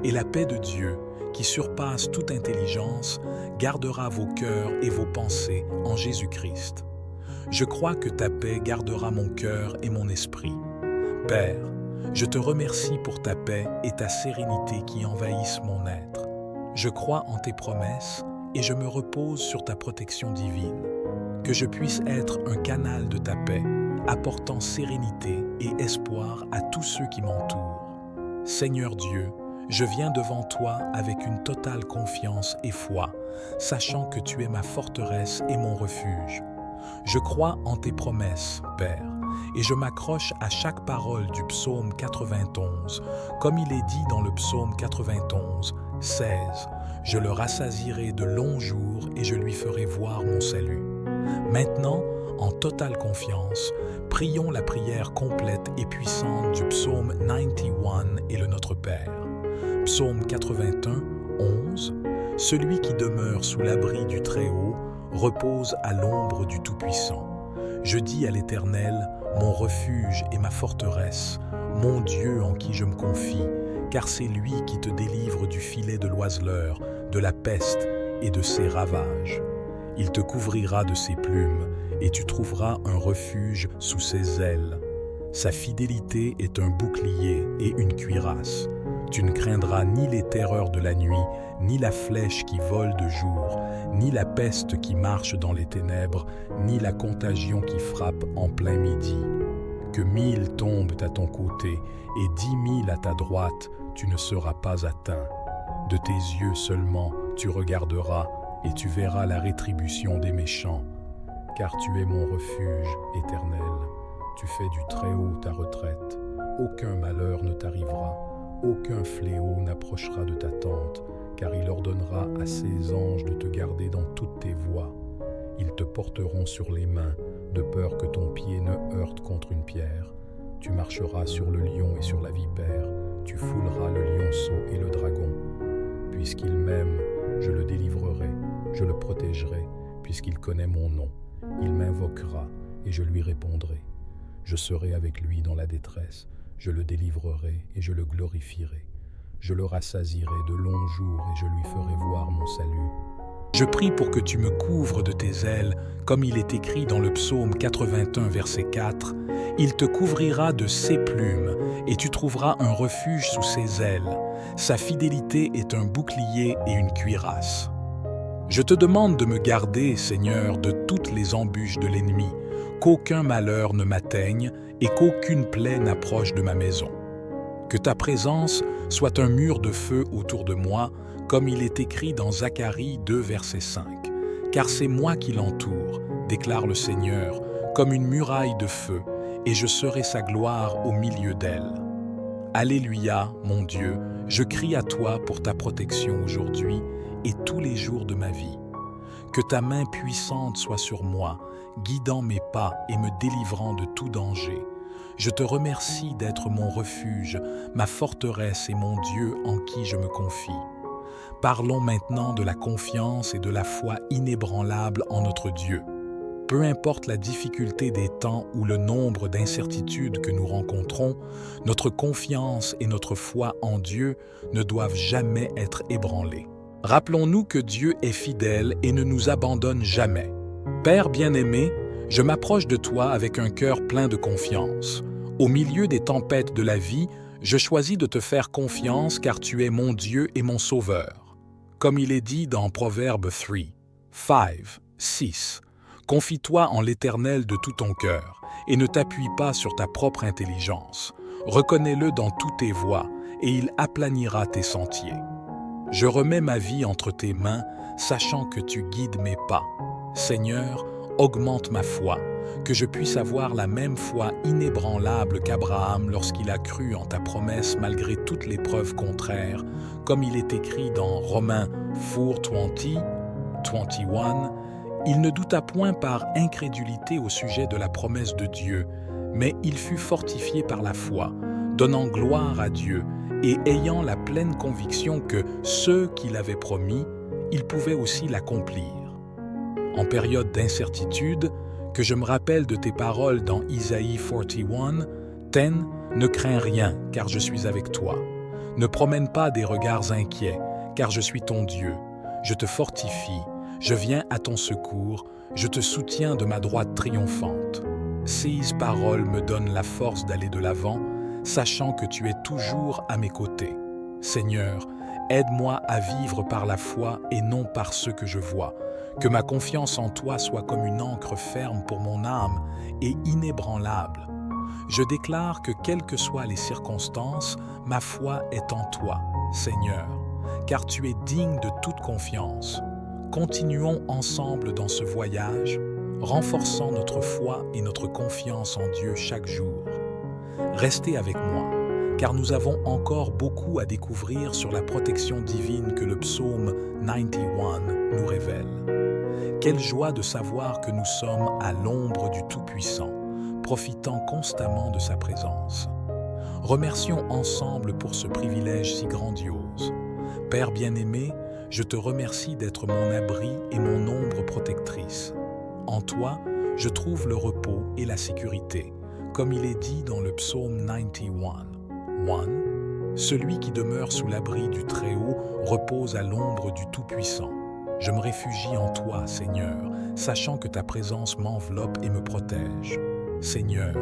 Et la paix de Dieu, qui surpasse toute intelligence, gardera vos cœurs et vos pensées en Jésus-Christ. Je crois que ta paix gardera mon cœur et mon esprit. Père, je te remercie pour ta paix et ta sérénité qui envahissent mon être. Je crois en tes promesses et je me repose sur ta protection divine. Que je puisse être un canal de ta paix, apportant sérénité et espoir à tous ceux qui m'entourent. Seigneur Dieu, je viens devant toi avec une totale confiance et foi, sachant que tu es ma forteresse et mon refuge. Je crois en tes promesses, Père, et je m'accroche à chaque parole du psaume 91, comme il est dit dans le psaume 91, 16. Je le rassasierai de longs jours et je lui ferai voir mon salut. Maintenant, en totale confiance, prions la prière complète et puissante du psaume 91 et le Notre Père. Psaume 81, 11. Celui qui demeure sous l'abri du Très-Haut repose à l'ombre du Tout-Puissant. Je dis à l'Éternel, mon refuge et ma forteresse, mon Dieu en qui je me confie, car c'est lui qui te délivre du filet de l'oiseleur, de la peste et de ses ravages. Il te couvrira de ses plumes, et tu trouveras un refuge sous ses ailes. Sa fidélité est un bouclier et une cuirasse. Tu ne craindras ni les terreurs de la nuit, ni la flèche qui vole de jour, ni la peste qui marche dans les ténèbres, ni la contagion qui frappe en plein midi. Que 1000 tombent à ton côté et 10 000 à ta droite, tu ne seras pas atteint. De tes yeux seulement tu regarderas et tu verras la rétribution des méchants. Car tu es mon refuge éternel. Tu fais du Très-Haut ta retraite. Aucun malheur ne t'arrivera. Aucun fléau n'approchera de ta tente, car il ordonnera à ses anges de te garder dans toutes tes voies. Ils te porteront sur les mains, de peur que ton pied ne heurte contre une pierre. Tu marcheras sur le lion et sur la vipère, tu fouleras le lionceau et le dragon. Puisqu'il m'aime, je le délivrerai, je le protégerai, puisqu'il connaît mon nom. Il m'invoquera et je lui répondrai. Je serai avec lui dans la détresse. Je le délivrerai et je le glorifierai. Je le rassasierai de longs jours et je lui ferai voir mon salut. Je prie pour que tu me couvres de tes ailes, comme il est écrit dans le psaume 81, verset 4. Il te couvrira de ses plumes et tu trouveras un refuge sous ses ailes. Sa fidélité est un bouclier et une cuirasse. Je te demande de me garder, Seigneur, de toutes les embûches de l'ennemi, qu'aucun malheur ne m'atteigne et qu'aucune plaie n'approche de ma maison. Que ta présence soit un mur de feu autour de moi, comme il est écrit dans Zacharie 2, verset 5. Car c'est moi qui l'entoure, déclare le Seigneur, comme une muraille de feu, et je serai sa gloire au milieu d'elle. Alléluia, mon Dieu, je crie à toi pour ta protection aujourd'hui et tous les jours de ma vie. Que ta main puissante soit sur moi, guidant mes pas et me délivrant de tout danger. Je te remercie d'être mon refuge, ma forteresse et mon Dieu en qui je me confie. Parlons maintenant de la confiance et de la foi inébranlable en notre Dieu. Peu importe la difficulté des temps ou le nombre d'incertitudes que nous rencontrons, notre confiance et notre foi en Dieu ne doivent jamais être ébranlées. Rappelons-nous que Dieu est fidèle et ne nous abandonne jamais. Père bien-aimé, je m'approche de toi avec un cœur plein de confiance. Au milieu des tempêtes de la vie, je choisis de te faire confiance car tu es mon Dieu et mon Sauveur. Comme il est dit dans Proverbe 3, 5, 6, « Confie-toi en l'Éternel de tout ton cœur et ne t'appuie pas sur ta propre intelligence. Reconnais-le dans toutes tes voies et il aplanira tes sentiers. » Je remets ma vie entre tes mains, sachant que tu guides mes pas. Seigneur, augmente ma foi, que je puisse avoir la même foi inébranlable qu'Abraham lorsqu'il a cru en ta promesse malgré toutes les preuves contraires, comme il est écrit dans Romains 4:20, 21. Il ne douta point par incrédulité au sujet de la promesse de Dieu, mais il fut fortifié par la foi, donnant gloire à Dieu et ayant la pleine conviction que ceux qu'il avait promis, il pouvait aussi l'accomplir. En période d'incertitude, que je me rappelle de tes paroles dans Isaïe 41, « 10 Ne crains rien, car je suis avec toi. Ne promène pas des regards inquiets, car je suis ton Dieu. Je te fortifie, je viens à ton secours, je te soutiens de ma droite triomphante. » Ces paroles me donnent la force d'aller de l'avant, sachant que tu es toujours à mes côtés. Seigneur, aide-moi à vivre par la foi et non par ce que je vois. Que ma confiance en toi soit comme une ancre ferme pour mon âme et inébranlable. Je déclare que quelles que soient les circonstances, ma foi est en toi, Seigneur, car tu es digne de toute confiance. Continuons ensemble dans ce voyage, renforçant notre foi et notre confiance en Dieu chaque jour. Restez avec moi, car nous avons encore beaucoup à découvrir sur la protection divine que le psaume 91 nous révèle. Quelle joie de savoir que nous sommes à l'ombre du Tout-Puissant, profitant constamment de sa présence. Remercions ensemble pour ce privilège si grandiose. Père bien-aimé, je te remercie d'être mon abri et mon ombre protectrice. En toi, je trouve le repos et la sécurité, comme il est dit dans le psaume 91. 1. Celui qui demeure sous l'abri du Très-Haut repose à l'ombre du Tout-Puissant. Je me réfugie en toi, Seigneur, sachant que ta présence m'enveloppe et me protège. Seigneur,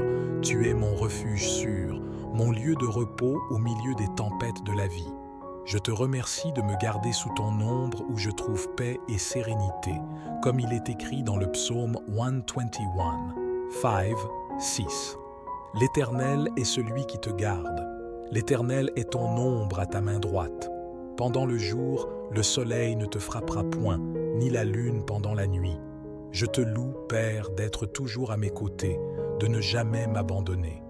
tu es mon refuge sûr, mon lieu de repos au milieu des tempêtes de la vie. Je te remercie de me garder sous ton ombre où je trouve paix et sérénité, comme il est écrit dans le psaume 121, 5, 6. L'Éternel est celui qui te garde. L'Éternel est ton ombre à ta main droite. Pendant le jour, le soleil ne te frappera point, ni la lune pendant la nuit. Je te loue, Père, d'être toujours à mes côtés, de ne jamais m'abandonner.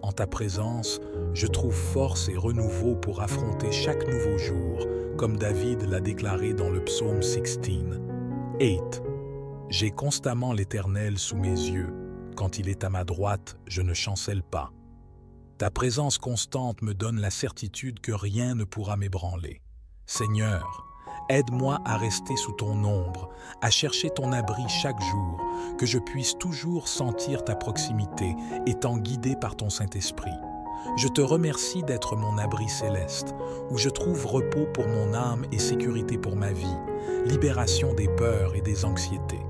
En ta présence, je trouve force et renouveau pour affronter chaque nouveau jour, comme David l'a déclaré dans le psaume 16. 8. J'ai constamment l'Éternel sous mes yeux. Quand il est à ma droite, je ne chancelle pas. Ta présence constante me donne la certitude que rien ne pourra m'ébranler. Seigneur, aide-moi à rester sous ton ombre, à chercher ton abri chaque jour, que je puisse toujours sentir ta proximité, étant guidé par ton Saint-Esprit. Je te remercie d'être mon abri céleste, où je trouve repos pour mon âme et sécurité pour ma vie, libération des peurs et des anxiétés.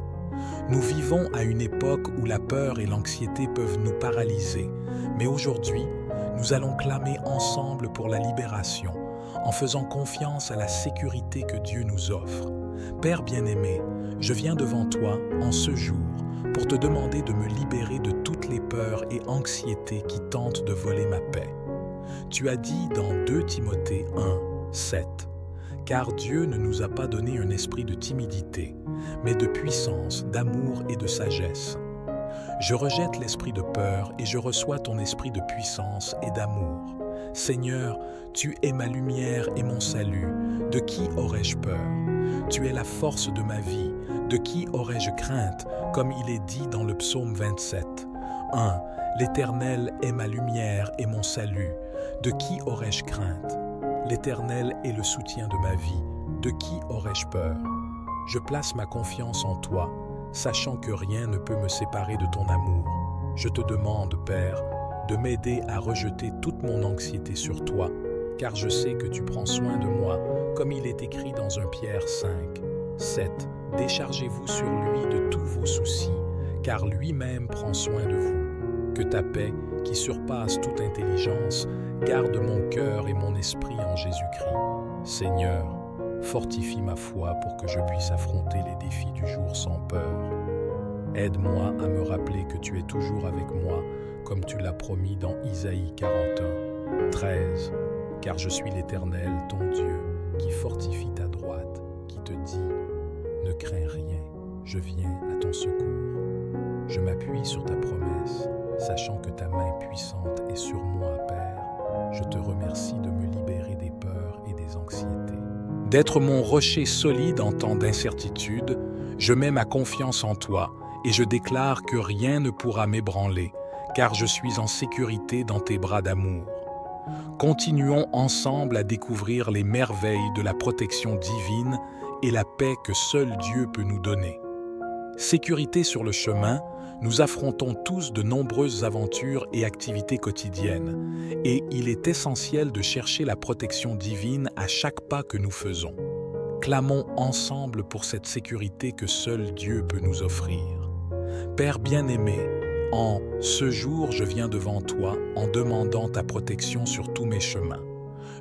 Nous vivons à une époque où la peur et l'anxiété peuvent nous paralyser, mais aujourd'hui, nous allons clamer ensemble pour la libération, en faisant confiance à la sécurité que Dieu nous offre. Père bien-aimé, je viens devant toi en ce jour pour te demander de me libérer de toutes les peurs et anxiétés qui tentent de voler ma paix. Tu as dit dans 2 Timothée 1, 7, « Car Dieu ne nous a pas donné un esprit de timidité, mais de puissance, d'amour et de sagesse. » Je rejette l'esprit de peur et je reçois ton esprit de puissance et d'amour. Seigneur, tu es ma lumière et mon salut. De qui aurais-je peur? Tu es la force de ma vie. De qui aurais-je crainte, comme il est dit dans le psaume 27. 1. L'Éternel est ma lumière et mon salut. De qui aurais-je crainte? L'Éternel est le soutien de ma vie. De qui aurais-je peur? Je place ma confiance en toi, sachant que rien ne peut me séparer de ton amour. Je te demande, Père, de m'aider à rejeter toute mon anxiété sur toi, car je sais que tu prends soin de moi, comme il est écrit dans 1 Pierre 5, 7. Déchargez-vous sur lui de tous vos soucis, car lui-même prend soin de vous. Que ta paix, qui surpasse toute intelligence, garde mon cœur et mon esprit en Jésus-Christ. Seigneur, fortifie ma foi pour que je puisse affronter les défis du jour sans peur. Aide-moi à me rappeler que tu es toujours avec moi, comme tu l'as promis dans Isaïe 41, 13. Car je suis l'Éternel, ton Dieu, qui fortifie ta droite, qui te dit « Ne crains rien, je viens à ton secours. » Je m'appuie sur ta promesse, sachant que ta main puissante est sur moi, Père. Je te remercie de me libérer des peurs et des anxiétés. D'être mon rocher solide en temps d'incertitude, je mets ma confiance en toi et je déclare que rien ne pourra m'ébranler, car je suis en sécurité dans tes bras d'amour. Continuons ensemble à découvrir les merveilles de la protection divine et la paix que seul Dieu peut nous donner. Sécurité sur le chemin, nous affrontons tous de nombreuses aventures et activités quotidiennes, et il est essentiel de chercher la protection divine à chaque pas que nous faisons. Clamons ensemble pour cette sécurité que seul Dieu peut nous offrir. Père bien-aimé, en ce jour, je viens devant toi en demandant ta protection sur tous mes chemins.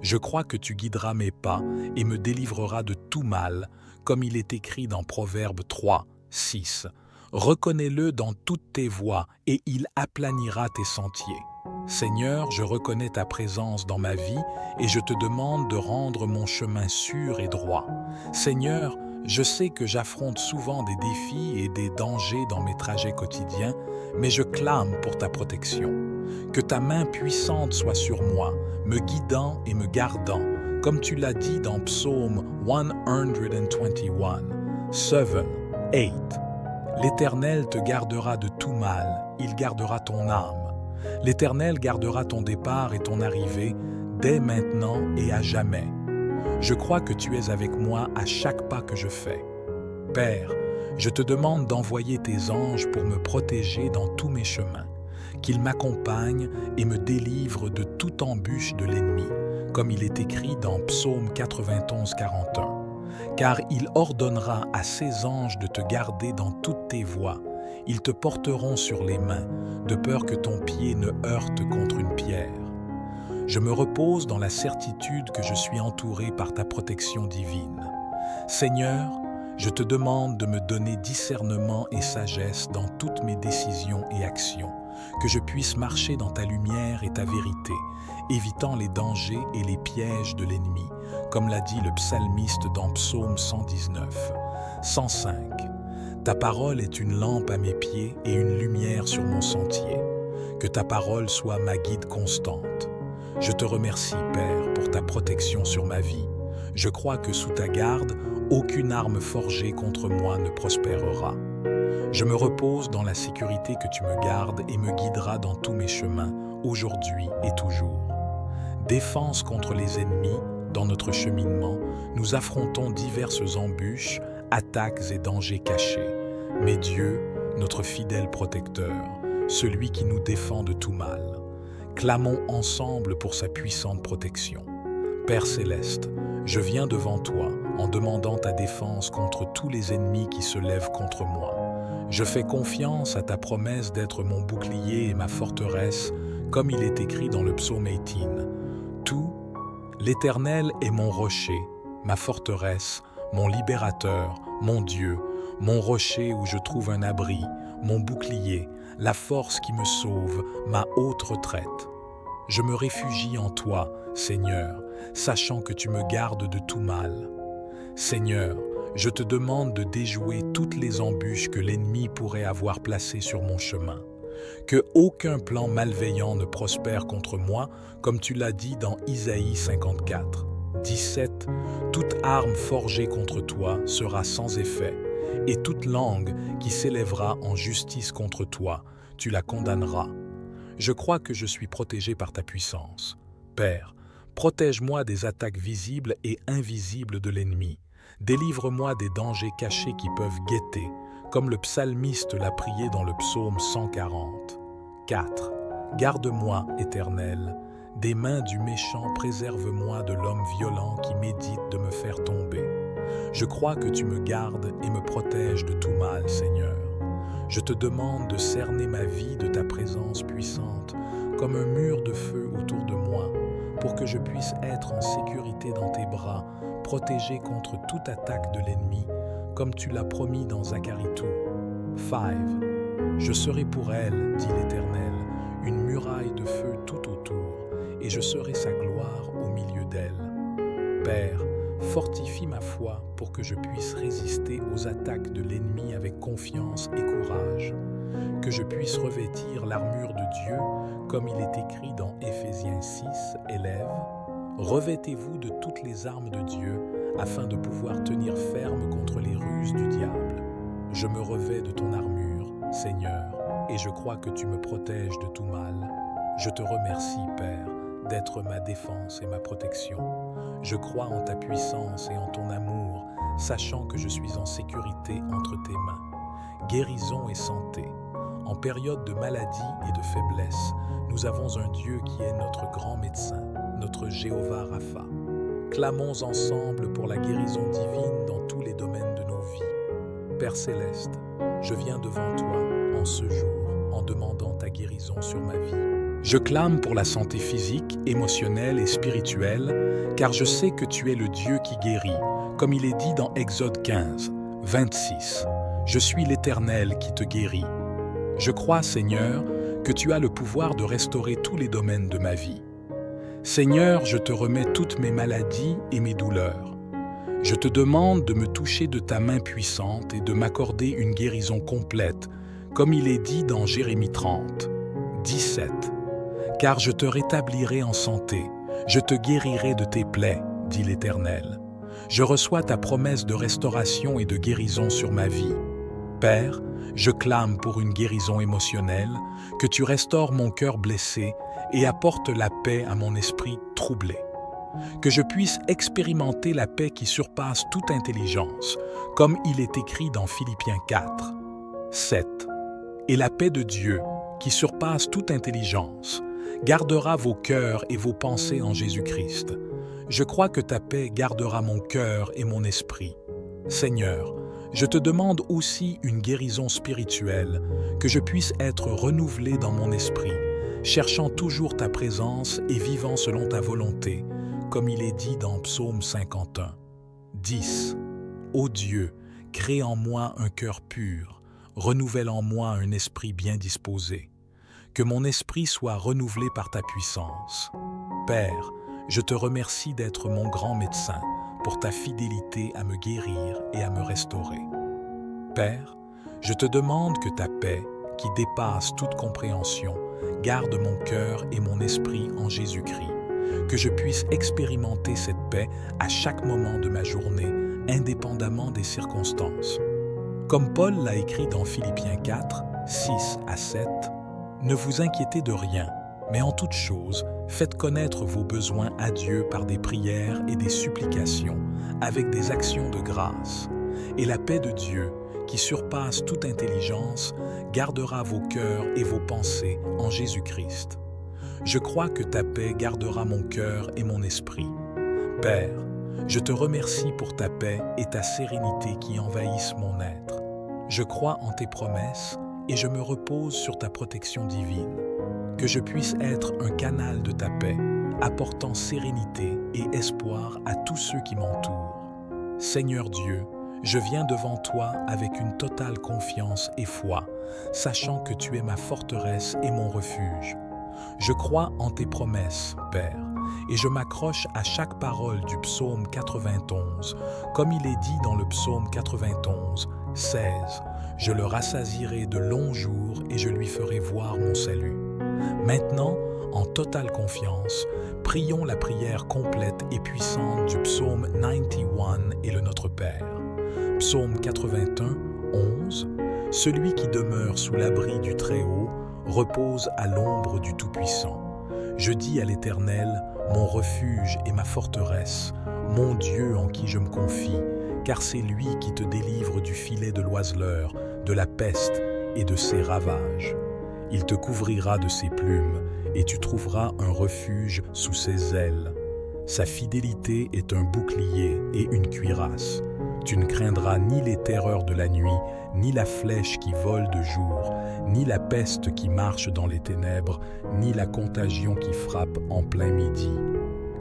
Je crois que tu guideras mes pas et me délivreras de tout mal, comme il est écrit dans Proverbe 3, 6. Reconnais-le dans toutes tes voies et il aplanira tes sentiers. Seigneur, je reconnais ta présence dans ma vie et je te demande de rendre mon chemin sûr et droit. Seigneur, je sais que j'affronte souvent des défis et des dangers dans mes trajets quotidiens, mais je clame pour ta protection. Que ta main puissante soit sur moi, me guidant et me gardant, comme tu l'as dit dans Psaume 121, 7, 8. L'Éternel te gardera de tout mal, il gardera ton âme. L'Éternel gardera ton départ et ton arrivée, dès maintenant et à jamais. Je crois que tu es avec moi à chaque pas que je fais. Père, je te demande d'envoyer tes anges pour me protéger dans tous mes chemins, qu'ils m'accompagnent et me délivrent de toute embûche de l'ennemi, comme il est écrit dans Psaume 91, 41. Car il ordonnera à ses anges de te garder dans toutes tes voies. Ils te porteront sur les mains, de peur que ton pied ne heurte contre une pierre. Je me repose dans la certitude que je suis entouré par ta protection divine. Seigneur, je te demande de me donner discernement et sagesse dans toutes mes décisions et actions, que je puisse marcher dans ta lumière et ta vérité, évitant les dangers et les pièges de l'ennemi, comme l'a dit le psalmiste dans Psaume 119. 105. Ta parole est une lampe à mes pieds et une lumière sur mon sentier. Que ta parole soit ma guide constante. Je te remercie, Père, pour ta protection sur ma vie. Je crois que sous ta garde, aucune arme forgée contre moi ne prospérera. Je me repose dans la sécurité que tu me gardes et me guideras dans tous mes chemins, aujourd'hui et toujours. Défense contre les ennemis, dans notre cheminement, nous affrontons diverses embûches, attaques et dangers cachés. Mais Dieu, notre fidèle protecteur, celui qui nous défend de tout mal, clamons ensemble pour sa puissante protection. Père céleste, je viens devant toi en demandant ta défense contre tous les ennemis qui se lèvent contre moi. Je fais confiance à ta promesse d'être mon bouclier et ma forteresse, comme il est écrit dans le psaume 18. Tout, l'Éternel est mon rocher, ma forteresse, mon libérateur, mon Dieu, mon rocher où je trouve un abri, mon bouclier, la force qui me sauve, ma haute retraite. Je me réfugie en toi, Seigneur, sachant que tu me gardes de tout mal. Seigneur, je te demande de déjouer toutes les embûches que l'ennemi pourrait avoir placées sur mon chemin. Que aucun plan malveillant ne prospère contre moi, comme tu l'as dit dans Isaïe 54. 17. Toute arme forgée contre toi sera sans effet, et toute langue qui s'élèvera en justice contre toi, tu la condamneras. Je crois que je suis protégé par ta puissance. Père, protège-moi des attaques visibles et invisibles de l'ennemi. Délivre-moi des dangers cachés qui peuvent guetter, comme le psalmiste l'a prié dans le psaume 140. 4. Garde-moi, Éternel, des mains du méchant, préserve-moi de l'homme violent qui médite de me faire tomber. Je crois que tu me gardes et me protèges de tout mal, Seigneur. Je te demande de cerner ma vie de ta présence puissante, comme un mur de feu autour de moi, pour que je puisse être en sécurité dans tes bras, protégé contre toute attaque de l'ennemi, comme tu l'as promis dans Zacharie 2. 5. Je serai pour elle, dit l'Éternel, une muraille de feu tout autour, et je serai sa gloire au milieu d'elle. Père, fortifie ma foi pour que je puisse résister aux attaques de l'ennemi avec confiance et courage, que je puisse revêtir l'armure de Dieu, comme il est écrit dans Éphésiens 6, élèves. Revêtez-vous de toutes les armes de Dieu, afin de pouvoir tenir ferme contre les ruses du diable. Je me revêts de ton armure, Seigneur, et je crois que tu me protèges de tout mal. Je te remercie, Père, d'être ma défense et ma protection. Je crois en ta puissance et en ton amour, sachant que je suis en sécurité entre tes mains. Guérison et santé. En période de maladie et de faiblesse, nous avons un Dieu qui est notre grand médecin, notre Jéhovah Rapha. Clamons ensemble pour la guérison divine dans tous les domaines de nos vies. Père céleste, je viens devant toi en ce jour en demandant ta guérison sur ma vie. Je clame pour la santé physique, émotionnelle et spirituelle, car je sais que tu es le Dieu qui guérit, comme il est dit dans Exode 15, 26. Je suis l'Éternel qui te guérit. Je crois, Seigneur, que tu as le pouvoir de restaurer tous les domaines de ma vie. Seigneur, je te remets toutes mes maladies et mes douleurs. Je te demande de me toucher de ta main puissante et de m'accorder une guérison complète, comme il est dit dans Jérémie 30, 17. Car je te rétablirai en santé, je te guérirai de tes plaies, dit l'Éternel. Je reçois ta promesse de restauration et de guérison sur ma vie. Père, je clame pour une guérison émotionnelle, que tu restaures mon cœur blessé et apportes la paix à mon esprit troublé. Que je puisse expérimenter la paix qui surpasse toute intelligence, comme il est écrit dans Philippiens 4, 7. Et la paix de Dieu, qui surpasse toute intelligence, gardera vos cœurs et vos pensées en Jésus-Christ. Je crois que ta paix gardera mon cœur et mon esprit. Seigneur, je te demande aussi une guérison spirituelle, que je puisse être renouvelé dans mon esprit, cherchant toujours ta présence et vivant selon ta volonté, comme il est dit dans Psaume 51. 10. Ô Dieu, crée en moi un cœur pur, renouvelle en moi un esprit bien disposé. Que mon esprit soit renouvelé par ta puissance. Père, je te remercie d'être mon grand médecin, pour ta fidélité à me guérir et à me restaurer. Père, je te demande que ta paix, qui dépasse toute compréhension, garde mon cœur et mon esprit en Jésus-Christ, que je puisse expérimenter cette paix à chaque moment de ma journée, indépendamment des circonstances. Comme Paul l'a écrit dans Philippiens 4, 6 à 7, « Ne vous inquiétez de rien, mais en toute chose, faites connaître vos besoins à Dieu par des prières et des supplications, avec des actions de grâce. Et la paix de Dieu, qui surpasse toute intelligence, gardera vos cœurs et vos pensées en Jésus-Christ. Je crois que ta paix gardera mon cœur et mon esprit. Père, je te remercie pour ta paix et ta sérénité qui envahissent mon être. Je crois en tes promesses et je me repose sur ta protection divine. Que je puisse être un canal de ta paix, apportant sérénité et espoir à tous ceux qui m'entourent. Seigneur Dieu, je viens devant toi avec une totale confiance et foi, sachant que tu es ma forteresse et mon refuge. Je crois en tes promesses, Père, et je m'accroche à chaque parole du psaume 91, comme il est dit dans le psaume 91, 16. Je le rassasierai de longs jours et je lui ferai voir mon salut. Maintenant, en totale confiance, prions la prière complète et puissante du psaume 91 et le Notre Père. Psaume 81, 11. Celui qui demeure sous l'abri du Très-Haut repose à l'ombre du Tout-Puissant. Je dis à l'Éternel, mon refuge et ma forteresse, mon Dieu en qui je me confie, car c'est lui qui te délivre du filet de l'oiseleur, de la peste et de ses ravages. Il te couvrira de ses plumes, et tu trouveras un refuge sous ses ailes. Sa fidélité est un bouclier et une cuirasse. Tu ne craindras ni les terreurs de la nuit, ni la flèche qui vole de jour, ni la peste qui marche dans les ténèbres, ni la contagion qui frappe en plein midi.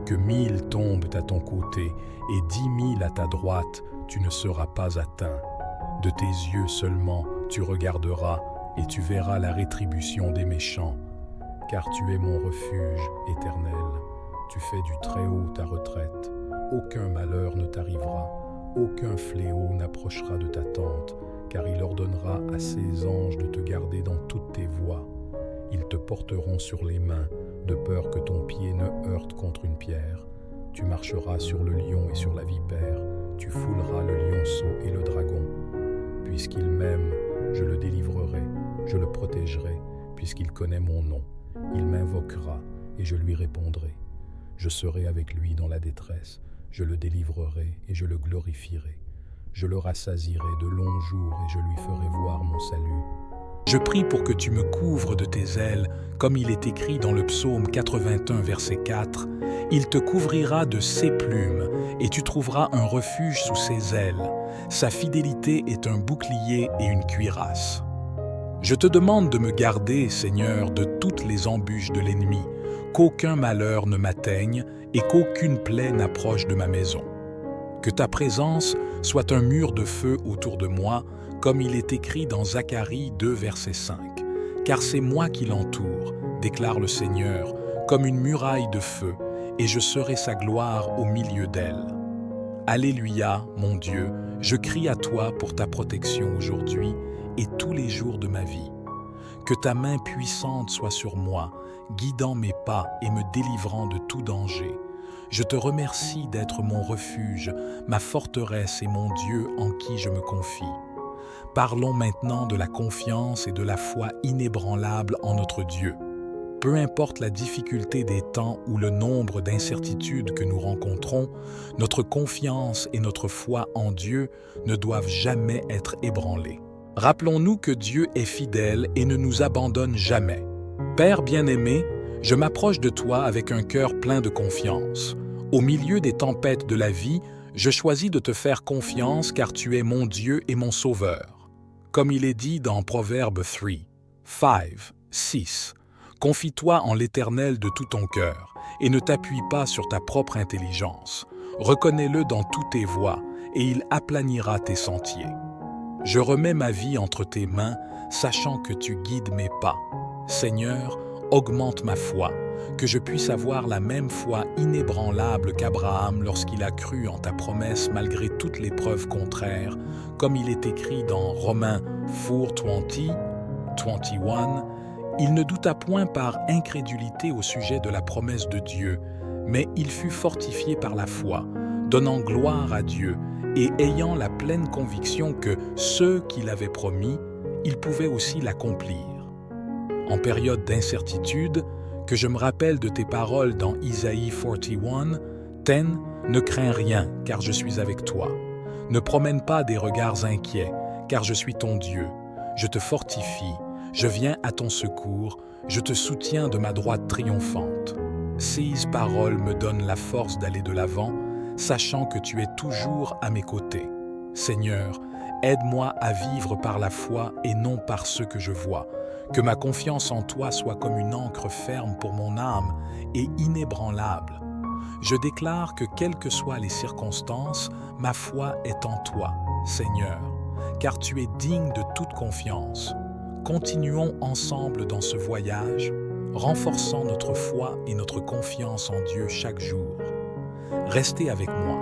Que 1000 tombent à ton côté et 10 000 à ta droite, tu ne seras pas atteint. De tes yeux seulement tu regarderas et tu verras la rétribution des méchants. Car tu es mon refuge éternel, tu fais du Très-Haut ta retraite. Aucun malheur ne t'arrivera, aucun fléau n'approchera de ta tente, car il ordonnera à ses anges de te garder dans toutes tes voies. Ils te porteront sur les mains, de peur que ton pied ne heurte contre une pierre. Tu marcheras sur le lion et sur la vipère, tu fouleras le lionceau et le dragon. Puisqu'il m'aime, je le délivrerai, je le protégerai, puisqu'il connaît mon nom. Il m'invoquera et je lui répondrai. Je serai avec lui dans la détresse, je le délivrerai et je le glorifierai. Je le rassasierai de longs jours et je lui ferai voir mon salut. Je prie pour que tu me couvres de tes ailes, comme il est écrit dans le psaume 81, verset 4. Il te couvrira de ses plumes, et tu trouveras un refuge sous ses ailes. Sa fidélité est un bouclier et une cuirasse. Je te demande de me garder, Seigneur, de toutes les embûches de l'ennemi, qu'aucun malheur ne m'atteigne et qu'aucune plaie n'approche de ma maison. Que ta présence soit un mur de feu autour de moi, comme il est écrit dans Zacharie 2, verset 5. Car c'est moi qui l'entoure, déclare le Seigneur, comme une muraille de feu, et je serai sa gloire au milieu d'elle. Alléluia, mon Dieu, je crie à toi pour ta protection aujourd'hui et tous les jours de ma vie. Que ta main puissante soit sur moi, guidant mes pas et me délivrant de tout danger. Je te remercie d'être mon refuge, ma forteresse et mon Dieu en qui je me confie. Parlons maintenant de la confiance et de la foi inébranlable en notre Dieu. Peu importe la difficulté des temps ou le nombre d'incertitudes que nous rencontrons, notre confiance et notre foi en Dieu ne doivent jamais être ébranlées. Rappelons-nous que Dieu est fidèle et ne nous abandonne jamais. Père bien-aimé, Je m'approche de toi avec un cœur plein de confiance. Au milieu des tempêtes de la vie, je choisis de te faire confiance car tu es mon Dieu et mon Sauveur. Comme il est dit dans Proverbe 3:6, confie-toi en l'Éternel de tout ton cœur et ne t'appuie pas sur ta propre intelligence. Reconnais-le dans toutes tes voies et il aplanira tes sentiers. Je remets ma vie entre tes mains, sachant que tu guides mes pas. Seigneur, augmente ma foi, que je puisse avoir la même foi inébranlable qu'Abraham lorsqu'il a cru en ta promesse malgré toutes les preuves contraires, comme il est écrit dans Romains 4:21. Il ne douta point par incrédulité au sujet de la promesse de Dieu, mais il fut fortifié par la foi, donnant gloire à Dieu et ayant la pleine conviction que ce qu'il avait promis, il pouvait aussi l'accomplir. En période d'incertitude, que je me rappelle de tes paroles dans Isaïe 41:10, ne crains rien, car je suis avec toi. Ne promène pas des regards inquiets, car je suis ton Dieu. Je te fortifie, je viens à ton secours, je te soutiens de ma droite triomphante. Ces paroles me donnent la force d'aller de l'avant, sachant que tu es toujours à mes côtés. Seigneur, aide-moi à vivre par la foi et non par ce que je vois. Que ma confiance en toi soit comme une ancre ferme pour mon âme et inébranlable. Je déclare que quelles que soient les circonstances, ma foi est en toi, Seigneur, car tu es digne de toute confiance. Continuons ensemble dans ce voyage, renforçant notre foi et notre confiance en Dieu chaque jour. Restez avec moi,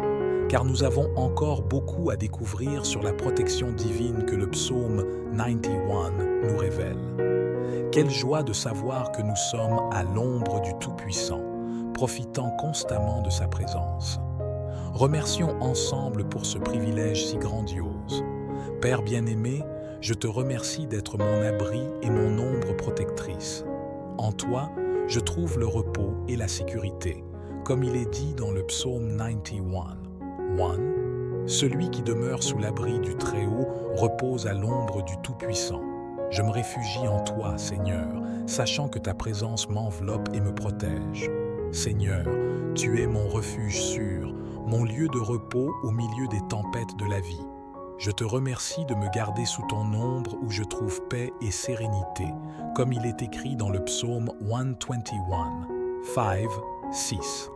car nous avons encore beaucoup à découvrir sur la protection divine que le psaume 91 nous révèle. Quelle joie de savoir que nous sommes à l'ombre du Tout-Puissant, profitant constamment de sa présence. Remercions ensemble pour ce privilège si grandiose. Père bien-aimé, je te remercie d'être mon abri et mon ombre protectrice. En toi, je trouve le repos et la sécurité, comme il est dit dans le psaume 91:1. Celui qui demeure sous l'abri du Très-Haut repose à l'ombre du Tout-Puissant. Je me réfugie en toi, Seigneur, sachant que ta présence m'enveloppe et me protège. Seigneur, tu es mon refuge sûr, mon lieu de repos au milieu des tempêtes de la vie. Je te remercie de me garder sous ton ombre où je trouve paix et sérénité, comme il est écrit dans le psaume 121:5-6.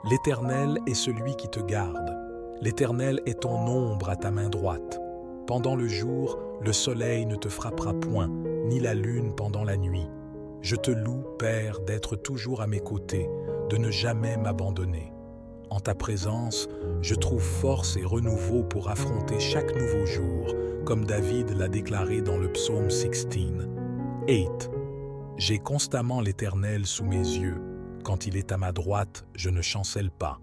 L'Éternel est celui qui te garde. L'Éternel est ton ombre à ta main droite. Pendant le jour, le soleil ne te frappera point, ni la lune pendant la nuit. Je te loue, Père, d'être toujours à mes côtés, de ne jamais m'abandonner. En ta présence, je trouve force et renouveau pour affronter chaque nouveau jour, comme David l'a déclaré dans le psaume 16:8. J'ai constamment l'Éternel sous mes yeux. Quand il est à ma droite, je ne chancelle pas.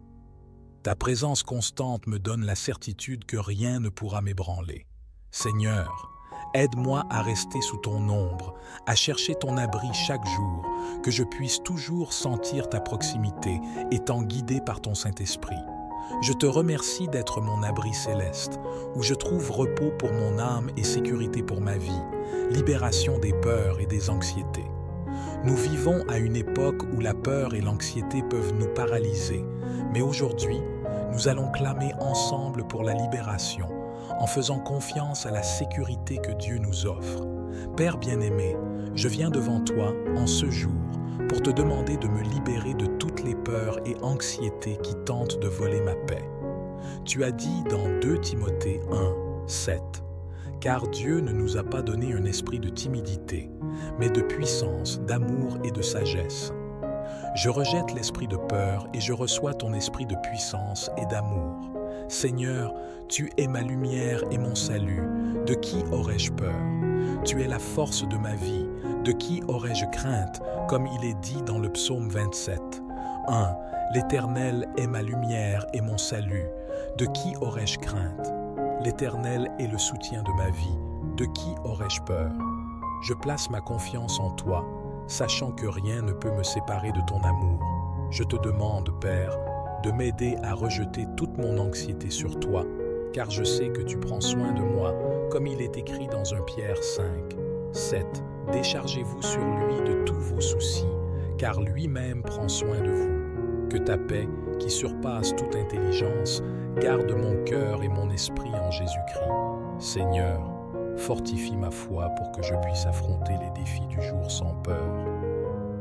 Ta présence constante me donne la certitude que rien ne pourra m'ébranler. Seigneur, aide-moi à rester sous ton ombre, à chercher ton abri chaque jour, que je puisse toujours sentir ta proximité, étant guidé par ton Saint-Esprit. Je te remercie d'être mon abri céleste, où je trouve repos pour mon âme et sécurité pour ma vie, libération des peurs et des anxiétés. Nous vivons à une époque où la peur et l'anxiété peuvent nous paralyser, mais aujourd'hui, nous allons clamer ensemble pour la libération, en faisant confiance à la sécurité que Dieu nous offre. Père bien-aimé, je viens devant toi en ce jour pour te demander de me libérer de toutes les peurs et anxiétés qui tentent de voler ma paix. Tu as dit dans 2 Timothée 1:7, « Car Dieu ne nous a pas donné un esprit de timidité, mais de puissance, d'amour et de sagesse. » Je rejette l'esprit de peur et je reçois ton esprit de puissance et d'amour. Seigneur, tu es ma lumière et mon salut. De qui aurais-je peur? Tu es la force de ma vie. De qui aurais-je crainte? Comme il est dit dans le psaume 27:1. L'Éternel est ma lumière et mon salut. De qui aurais-je crainte? L'Éternel est le soutien de ma vie. De qui aurais-je peur? Je place ma confiance en toi, sachant que rien ne peut me séparer de ton amour. Je te demande, Père, de m'aider à rejeter toute mon anxiété sur toi, car je sais que tu prends soin de moi, comme il est écrit dans 1 Pierre 5:7. Déchargez-vous sur lui de tous vos soucis, car lui-même prend soin de vous. Que ta paix, qui surpasse toute intelligence, garde mon cœur et mon esprit en Jésus-Christ. Seigneur, fortifie ma foi pour que je puisse affronter les défis du jour sans peur.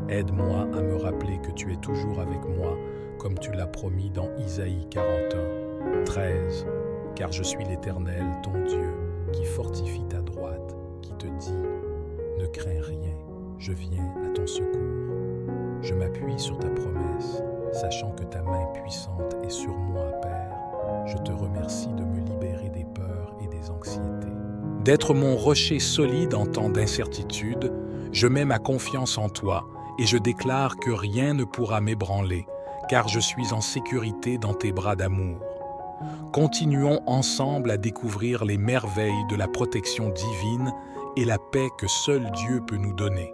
Aide-moi à me rappeler que tu es toujours avec moi, comme tu l'as promis dans Isaïe 41, 13. Car je suis l'Éternel, ton Dieu, qui fortifie ta droite, qui te dit « Ne crains rien, je viens à ton secours. » Je m'appuie sur ta promesse, sachant que ta main puissante est sur moi, Père. Je te remercie de me libérer des peurs et des anxiétés. D'être mon rocher solide en temps d'incertitude, je mets ma confiance en toi et je déclare que rien ne pourra m'ébranler, car je suis en sécurité dans tes bras d'amour. Continuons ensemble à découvrir les merveilles de la protection divine et la paix que seul Dieu peut nous donner.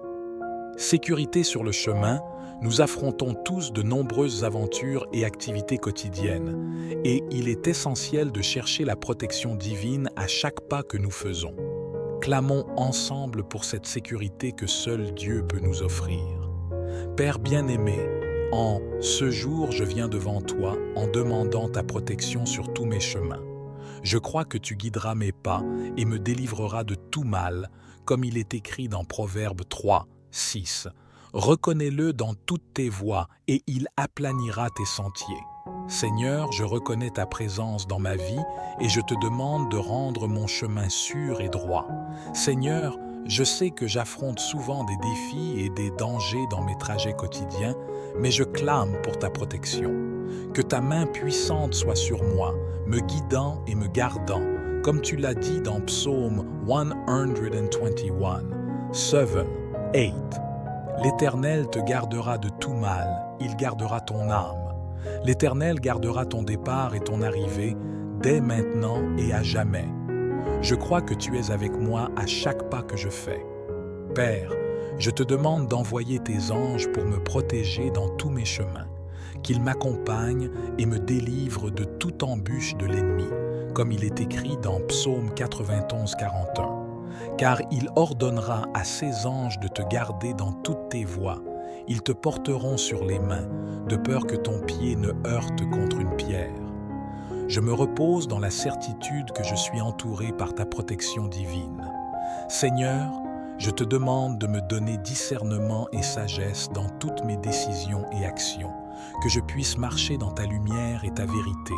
Sécurité sur le chemin, nous affrontons tous de nombreuses aventures et activités quotidiennes, et il est essentiel de chercher la protection divine à chaque pas que nous faisons. Clamons ensemble pour cette sécurité que seul Dieu peut nous offrir. Père bien-aimé, en ce jour, je viens devant toi en demandant ta protection sur tous mes chemins. Je crois que tu guideras mes pas et me délivreras de tout mal, comme il est écrit dans Proverbe 3, 6. Reconnais-le dans toutes tes voies et il aplanira tes sentiers. Seigneur, je reconnais ta présence dans ma vie et je te demande de rendre mon chemin sûr et droit. Seigneur, je sais que j'affronte souvent des défis et des dangers dans mes trajets quotidiens, mais je clame pour ta protection. Que ta main puissante soit sur moi, me guidant et me gardant, comme tu l'as dit dans Psaume 121, 7, 8. L'Éternel te gardera de tout mal, il gardera ton âme. L'Éternel gardera ton départ et ton arrivée, dès maintenant et à jamais. Je crois que tu es avec moi à chaque pas que je fais. Père, je te demande d'envoyer tes anges pour me protéger dans tous mes chemins, qu'ils m'accompagnent et me délivrent de toute embûche de l'ennemi, comme il est écrit dans Psaume 91, 41. Car il ordonnera à ses anges de te garder dans toutes tes voies. Ils te porteront sur les mains, de peur que ton pied ne heurte contre une pierre. Je me repose dans la certitude que je suis entouré par ta protection divine. Seigneur, je te demande de me donner discernement et sagesse dans toutes mes décisions et actions, que je puisse marcher dans ta lumière et ta vérité,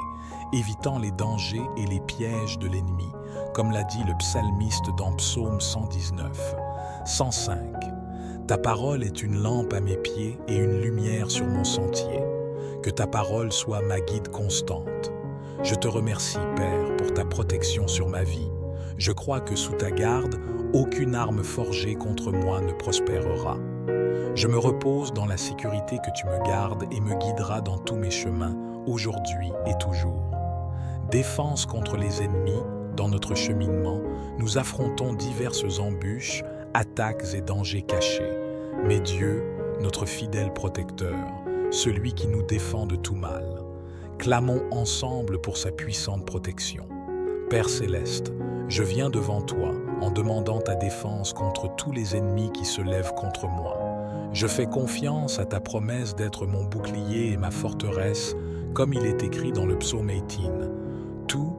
évitant les dangers et les pièges de l'ennemi, comme l'a dit le psalmiste dans Psaume 119, 105. Ta parole est une lampe à mes pieds et une lumière sur mon sentier. Que ta parole soit ma guide constante. Je te remercie, Père, pour ta protection sur ma vie. Je crois que sous ta garde, aucune arme forgée contre moi ne prospérera. Je me repose dans la sécurité que tu me gardes et me guideras dans tous mes chemins, aujourd'hui et toujours. Défense contre les ennemis, dans notre cheminement, nous affrontons diverses embûches, attaques et dangers cachés. Mais Dieu, notre fidèle protecteur, celui qui nous défend de tout mal. Clamons ensemble pour sa puissante protection. Père céleste, je viens devant toi en demandant ta défense contre tous les ennemis qui se lèvent contre moi. Je fais confiance à ta promesse d'être mon bouclier et ma forteresse, comme il est écrit dans le psaume 18. Tout,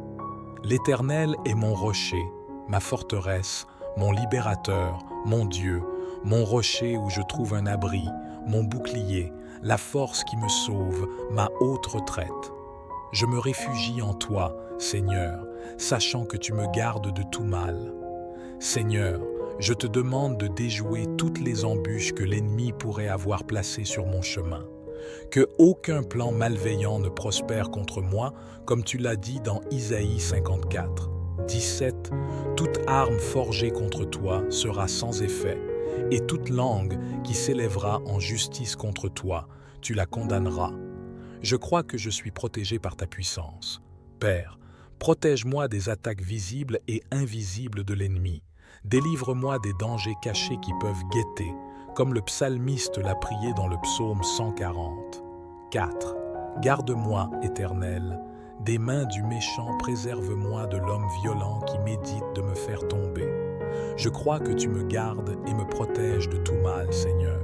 l'Éternel est mon rocher, ma forteresse, mon libérateur, mon Dieu, mon rocher où je trouve un abri, mon bouclier, la force qui me sauve, ma haute retraite. Je me réfugie en toi, Seigneur, sachant que tu me gardes de tout mal. Seigneur, je te demande de déjouer toutes les embûches que l'ennemi pourrait avoir placées sur mon chemin. Que aucun plan malveillant ne prospère contre moi, comme tu l'as dit dans Isaïe 54, 17. Toute arme forgée contre toi sera sans effet, et toute langue qui s'élèvera en justice contre toi, tu la condamneras. Je crois que je suis protégé par ta puissance. Père, protège-moi des attaques visibles et invisibles de l'ennemi. Délivre-moi des dangers cachés qui peuvent guetter, comme le psalmiste l'a prié dans le psaume 140. 4. Garde-moi, Éternel, des mains du méchant, préserve-moi de l'homme violent qui médite de me faire tomber. Je crois que tu me gardes et me protèges de tout mal, Seigneur.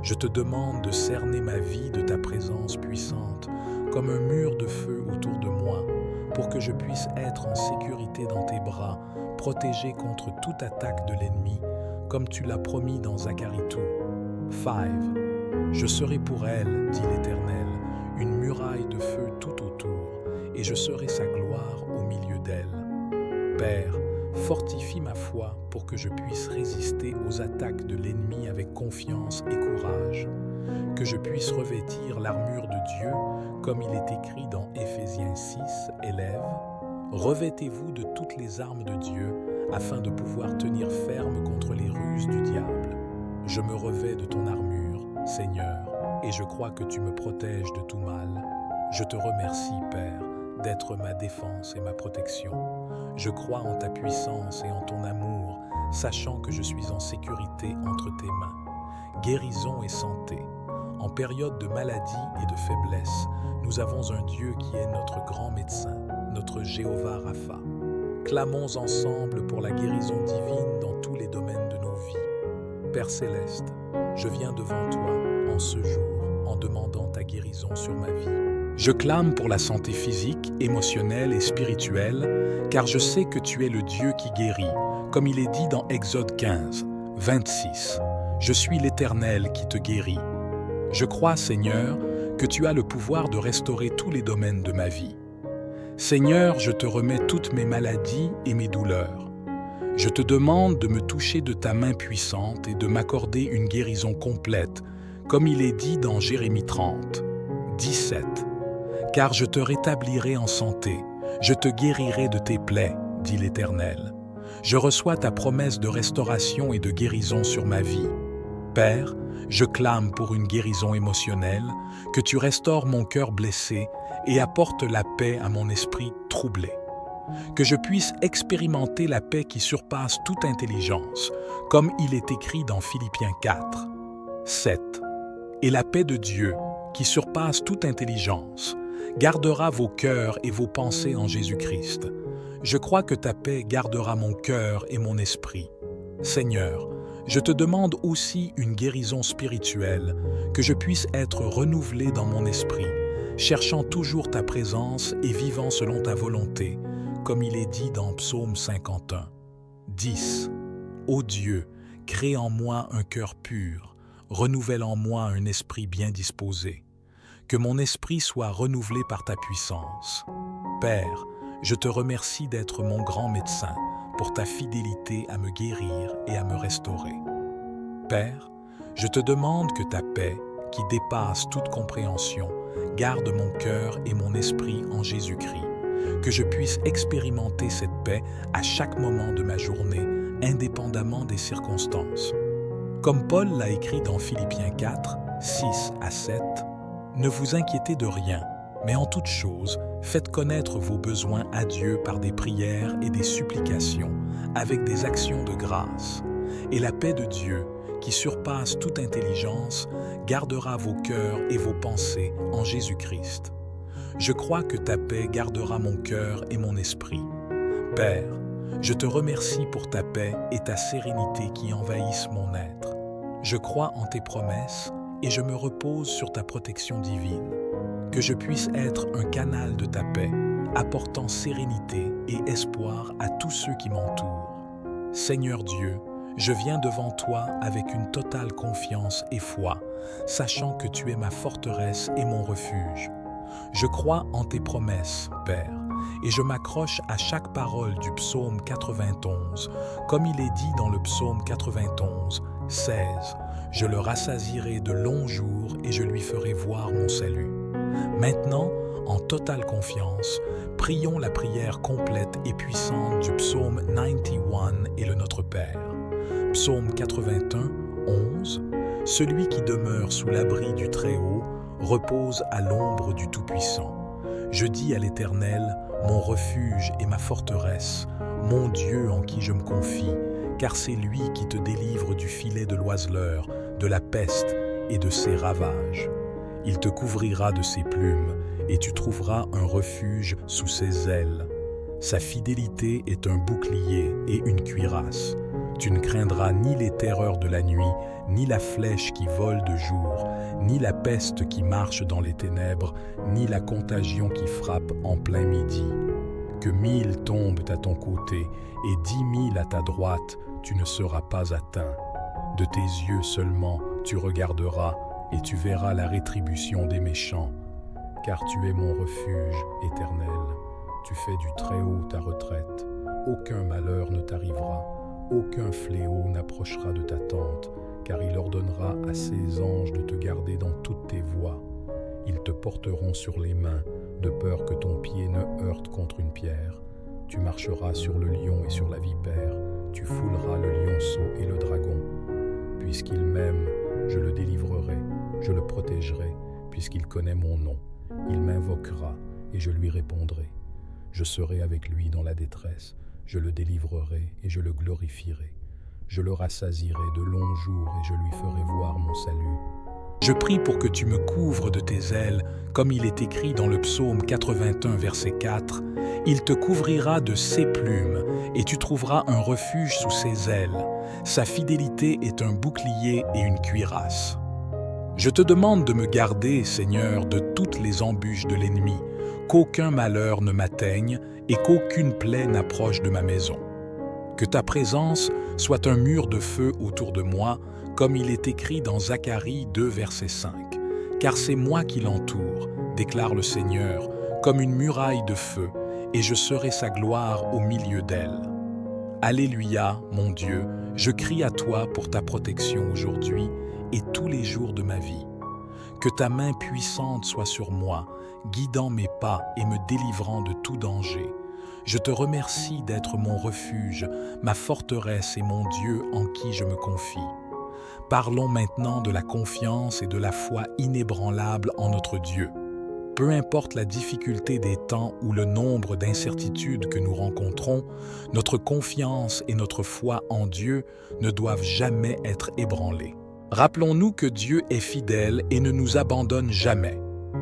Je te demande de cerner ma vie de ta présence puissante, comme un mur de feu autour de moi, pour que je puisse être en sécurité dans tes bras, protégé contre toute attaque de l'ennemi, comme tu l'as promis dans Zacharie 2. 5. Je serai pour elle, dit l'Éternel, une muraille de feu tout autour, et je serai sa gloire au milieu d'elle. Père, fortifie ma foi pour que je puisse résister aux attaques de l'ennemi avec confiance et courage, que je puisse revêtir l'armure de Dieu, comme il est écrit dans Éphésiens 6, élèves. Revêtez-vous de toutes les armes de Dieu, afin de pouvoir tenir ferme contre les ruses du diable. Je me revêts de ton armure, Seigneur, et je crois que tu me protèges de tout mal. Je te remercie, Père, d'être ma défense et ma protection. Je crois en ta puissance et en ton amour, sachant que je suis en sécurité entre tes mains. Guérison et santé. En période de maladie et de faiblesse, nous avons un Dieu qui est notre grand médecin, notre Jéhovah Rapha. Clamons ensemble pour la guérison divine dans tous les domaines de nos vies. Père Céleste, je viens devant toi en ce jour en demandant ta guérison sur ma vie. Je clame pour la santé physique, émotionnelle et spirituelle, car je sais que tu es le Dieu qui guérit, comme il est dit dans Exode 15, 26. Je suis l'Éternel qui te guérit. Je crois, Seigneur, que tu as le pouvoir de restaurer tous les domaines de ma vie. Seigneur, je te remets toutes mes maladies et mes douleurs. Je te demande de me toucher de ta main puissante et de m'accorder une guérison complète, comme il est dit dans Jérémie 30, 17. Car je te rétablirai en santé, je te guérirai de tes plaies, dit l'Éternel. Je reçois ta promesse de restauration et de guérison sur ma vie. Père, je clame pour une guérison émotionnelle, que tu restaures mon cœur blessé et apportes la paix à mon esprit troublé. Que je puisse expérimenter la paix qui surpasse toute intelligence, comme il est écrit dans Philippiens 4, 7. Et la paix de Dieu, qui surpasse toute intelligence, gardera vos cœurs et vos pensées en Jésus-Christ. Je crois que ta paix gardera mon cœur et mon esprit. Seigneur, je te demande aussi une guérison spirituelle, que je puisse être renouvelé dans mon esprit, cherchant toujours ta présence et vivant selon ta volonté, comme il est dit dans Psaume 51. 10. Ô Dieu, crée en moi un cœur pur, renouvelle en moi un esprit bien disposé. Que mon esprit soit renouvelé par ta puissance. Père, je te remercie d'être mon grand médecin pour ta fidélité à me guérir et à me restaurer. Père, je te demande que ta paix, qui dépasse toute compréhension, garde mon cœur et mon esprit en Jésus-Christ, que je puisse expérimenter cette paix à chaque moment de ma journée, indépendamment des circonstances. Comme Paul l'a écrit dans Philippiens 4, 6 à 7, « Ne vous inquiétez de rien, mais en toute chose, faites connaître vos besoins à Dieu par des prières et des supplications, avec des actions de grâce. Et la paix de Dieu, qui surpasse toute intelligence, gardera vos cœurs et vos pensées en Jésus-Christ. Je crois que ta paix gardera mon cœur et mon esprit. Père, je te remercie pour ta paix et ta sérénité qui envahissent mon être. Je crois en tes promesses et je me repose sur ta protection divine. Que je puisse être un canal de ta paix, apportant sérénité et espoir à tous ceux qui m'entourent. Seigneur Dieu, je viens devant toi avec une totale confiance et foi, sachant que tu es ma forteresse et mon refuge. Je crois en tes promesses, Père, et je m'accroche à chaque parole du psaume 91, comme il est dit dans le psaume 91, 16. Je le rassasierai de longs jours et je lui ferai voir mon salut. Maintenant, en totale confiance, prions la prière complète et puissante du psaume 91 et le Notre Père. Psaume 81, 11. Celui qui demeure sous l'abri du Très-Haut repose à l'ombre du Tout-Puissant. Je dis à l'Éternel, mon refuge et ma forteresse, mon Dieu en qui je me confie, car c'est lui qui te délivre du filet de l'oiseleur, de la peste et de ses ravages. Il te couvrira de ses plumes, et tu trouveras un refuge sous ses ailes. Sa fidélité est un bouclier et une cuirasse. Tu ne craindras ni les terreurs de la nuit, ni la flèche qui vole de jour, ni la peste qui marche dans les ténèbres, ni la contagion qui frappe en plein midi. Que 1000 tombent à ton côté et 10 000 à ta droite, tu ne seras pas atteint. De tes yeux seulement tu regarderas et tu verras la rétribution des méchants. Car tu es mon refuge éternel. Tu fais du Très-Haut ta retraite. Aucun malheur ne t'arrivera. Aucun fléau n'approchera de ta tente, car il ordonnera à ses anges de te garder dans toutes tes voies. Ils te porteront sur les mains, de peur que ton pied ne heurte contre une pierre. Tu marcheras sur le lion et sur la vipère, tu fouleras le lionceau et le dragon. Puisqu'il m'aime, je le délivrerai, je le protégerai, puisqu'il connaît mon nom. Il m'invoquera et je lui répondrai. Je serai avec lui dans la détresse. Je le délivrerai et je le glorifierai. Je le rassasierai de longs jours et je lui ferai voir mon salut. Je prie pour que tu me couvres de tes ailes, comme il est écrit dans le psaume 81, verset 4. Il te couvrira de ses plumes et tu trouveras un refuge sous ses ailes. Sa fidélité est un bouclier et une cuirasse. Je te demande de me garder, Seigneur, de toutes les embûches de l'ennemi, qu'aucun malheur ne m'atteigne et qu'aucune plaie n'approche de ma maison. Que ta présence soit un mur de feu autour de moi, comme il est écrit dans Zacharie 2, verset 5. Car c'est moi qui l'entoure, déclare le Seigneur, comme une muraille de feu, et je serai sa gloire au milieu d'elle. Alléluia, mon Dieu, je crie à toi pour ta protection aujourd'hui et tous les jours de ma vie. Que ta main puissante soit sur moi, guidant mes pas et me délivrant de tout danger. Je te remercie d'être mon refuge, ma forteresse et mon Dieu en qui je me confie. Parlons maintenant de la confiance et de la foi inébranlable en notre Dieu. Peu importe la difficulté des temps ou le nombre d'incertitudes que nous rencontrons, notre confiance et notre foi en Dieu ne doivent jamais être ébranlées. Rappelons-nous que Dieu est fidèle et ne nous abandonne jamais.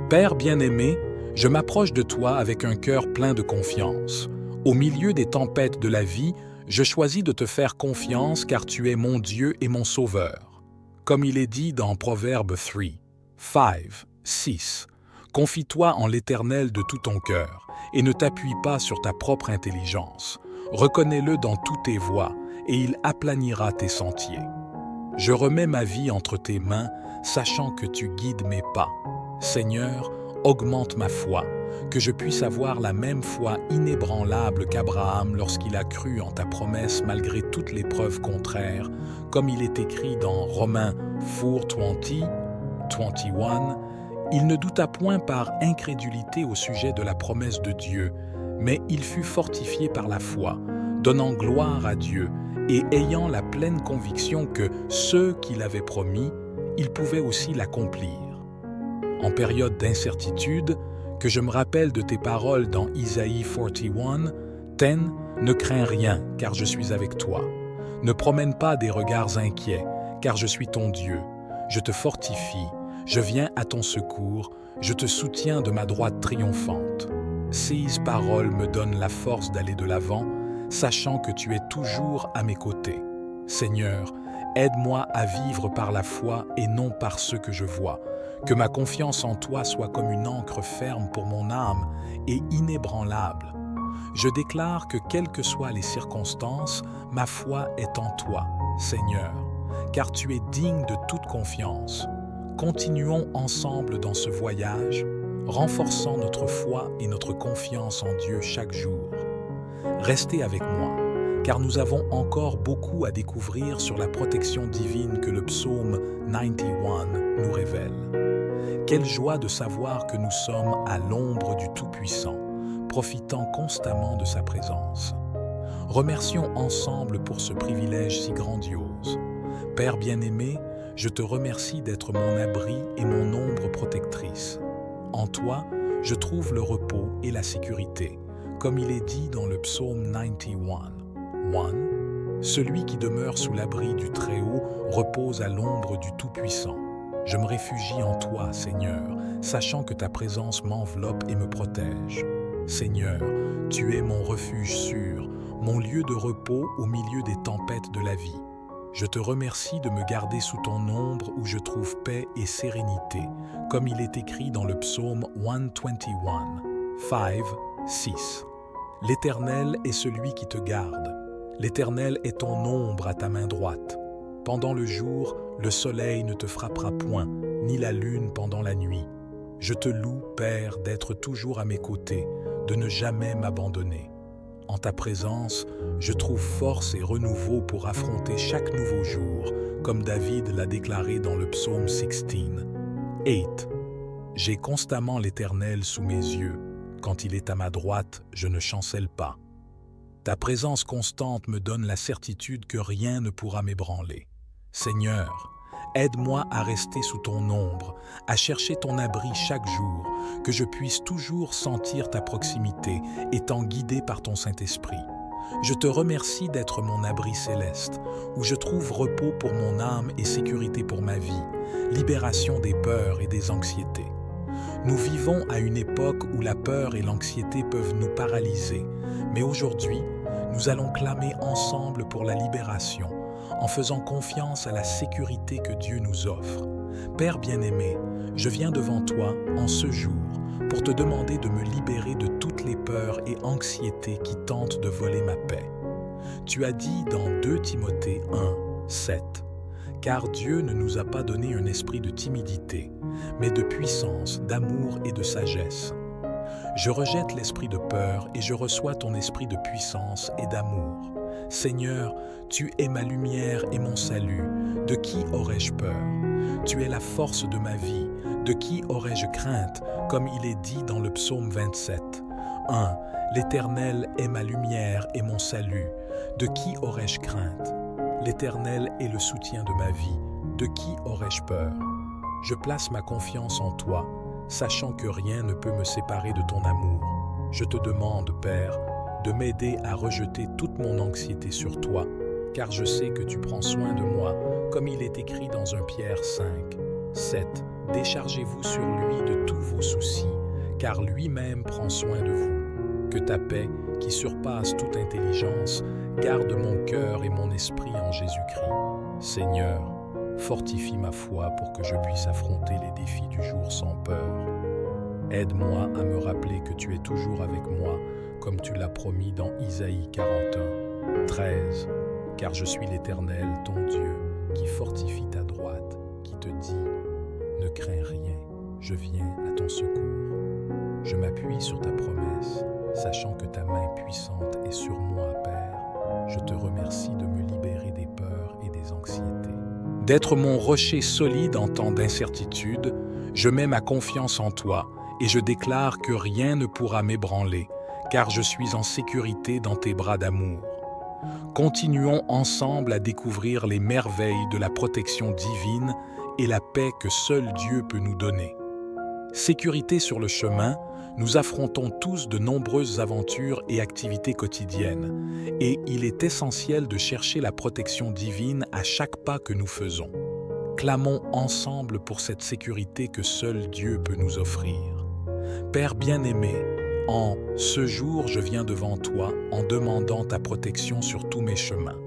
Père bien-aimé, je m'approche de toi avec un cœur plein de confiance. Au milieu des tempêtes de la vie, je choisis de te faire confiance car tu es mon Dieu et mon Sauveur. Comme il est dit dans Proverbe 3, 5, 6, « Confie-toi en l'Éternel de tout ton cœur et ne t'appuie pas sur ta propre intelligence. Reconnais-le dans toutes tes voies et il aplanira tes sentiers. » Je remets ma vie entre tes mains, sachant que tu guides mes pas. Seigneur, augmente ma foi, que je puisse avoir la même foi inébranlable qu'Abraham lorsqu'il a cru en ta promesse malgré toutes les preuves contraires, comme il est écrit dans Romains 4:20, 21. Il ne douta point par incrédulité au sujet de la promesse de Dieu, mais il fut fortifié par la foi, donnant gloire à Dieu et ayant la pleine conviction que ceux qu'il avait promis, il pouvait aussi l'accomplir. En période d'incertitude, que je me rappelle de tes paroles dans Isaïe 41, « 10 Ne crains rien, car je suis avec toi. Ne promène pas des regards inquiets, car je suis ton Dieu. Je te fortifie, je viens à ton secours, je te soutiens de ma droite triomphante. » Ces paroles me donnent la force d'aller de l'avant, sachant que tu es toujours à mes côtés. Seigneur, aide-moi à vivre par la foi et non par ce que je vois. Que ma confiance en toi soit comme une ancre ferme pour mon âme et inébranlable. Je déclare que quelles que soient les circonstances, ma foi est en toi, Seigneur, car tu es digne de toute confiance. Continuons ensemble dans ce voyage, renforçant notre foi et notre confiance en Dieu chaque jour. Restez avec moi, car nous avons encore beaucoup à découvrir sur la protection divine que le psaume 91 nous révèle. Quelle joie de savoir que nous sommes à l'ombre du Tout-Puissant, profitant constamment de sa présence. Remercions ensemble pour ce privilège si grandiose. Père bien-aimé, je te remercie d'être mon abri et mon ombre protectrice. En toi, je trouve le repos et la sécurité, comme il est dit dans le psaume 91. 1. Celui qui demeure sous l'abri du Très-Haut repose à l'ombre du Tout-Puissant. Je me réfugie en toi, Seigneur, sachant que ta présence m'enveloppe et me protège. Seigneur, tu es mon refuge sûr, mon lieu de repos au milieu des tempêtes de la vie. Je te remercie de me garder sous ton ombre où je trouve paix et sérénité, comme il est écrit dans le psaume 121, 5, 6. L'Éternel est celui qui te garde. L'Éternel est ton ombre à ta main droite. Pendant le jour, le soleil ne te frappera point, ni la lune pendant la nuit. Je te loue, Père, d'être toujours à mes côtés, de ne jamais m'abandonner. En ta présence, je trouve force et renouveau pour affronter chaque nouveau jour, comme David l'a déclaré dans le psaume 16. 8. J'ai constamment l'Éternel sous mes yeux. Quand il est à ma droite, je ne chancelle pas. Ta présence constante me donne la certitude que rien ne pourra m'ébranler. Seigneur, aide-moi à rester sous ton ombre, à chercher ton abri chaque jour, que je puisse toujours sentir ta proximité, étant guidé par ton Saint-Esprit. Je te remercie d'être mon abri céleste, où je trouve repos pour mon âme et sécurité pour ma vie, libération des peurs et des anxiétés. Nous vivons à une époque où la peur et l'anxiété peuvent nous paralyser, mais aujourd'hui, nous allons clamer ensemble pour la libération, en faisant confiance à la sécurité que Dieu nous offre. Père bien-aimé, je viens devant toi en ce jour pour te demander de me libérer de toutes les peurs et anxiétés qui tentent de voler ma paix. Tu as dit dans 2 Timothée 1, 7, « Car Dieu ne nous a pas donné un esprit de timidité, mais de puissance, d'amour et de sagesse. » Je rejette l'esprit de peur et je reçois ton esprit de puissance et d'amour. Seigneur, tu es ma lumière et mon salut. De qui aurais-je peur? Tu es la force de ma vie. De qui aurais-je crainte, comme il est dit dans le psaume 27. 1. L'Éternel est ma lumière et mon salut. De qui aurais-je crainte? L'Éternel est le soutien de ma vie. De qui aurais-je peur? Je place ma confiance en toi, sachant que rien ne peut me séparer de ton amour. Je te demande, Père, de m'aider à rejeter toute mon anxiété sur toi, car je sais que tu prends soin de moi, comme il est écrit dans 1 Pierre 5, 7. Déchargez-vous sur lui de tous vos soucis, car lui-même prend soin de vous. Que ta paix, qui surpasse toute intelligence, garde mon cœur et mon esprit en Jésus-Christ. Seigneur, fortifie ma foi pour que je puisse affronter les défis du jour sans peur. Aide-moi à me rappeler que tu es toujours avec moi, comme tu l'as promis dans Isaïe 41, 13. Car je suis l'Éternel, ton Dieu, qui fortifie ta droite, qui te dit « Ne crains rien, je viens à ton secours. » Je m'appuie sur ta promesse, sachant que ta main puissante est sur moi, Père. Je te remercie de me libérer des peurs et des anxiétés. D'être mon rocher solide en temps d'incertitude, je mets ma confiance en toi et je déclare que rien ne pourra m'ébranler, car je suis en sécurité dans tes bras d'amour. Continuons ensemble à découvrir les merveilles de la protection divine et la paix que seul Dieu peut nous donner. Sécurité sur le chemin, nous affrontons tous de nombreuses aventures et activités quotidiennes, et il est essentiel de chercher la protection divine à chaque pas que nous faisons. Clamons ensemble pour cette sécurité que seul Dieu peut nous offrir. Père bien-aimé, en ce jour, je viens devant toi en demandant ta protection sur tous mes chemins.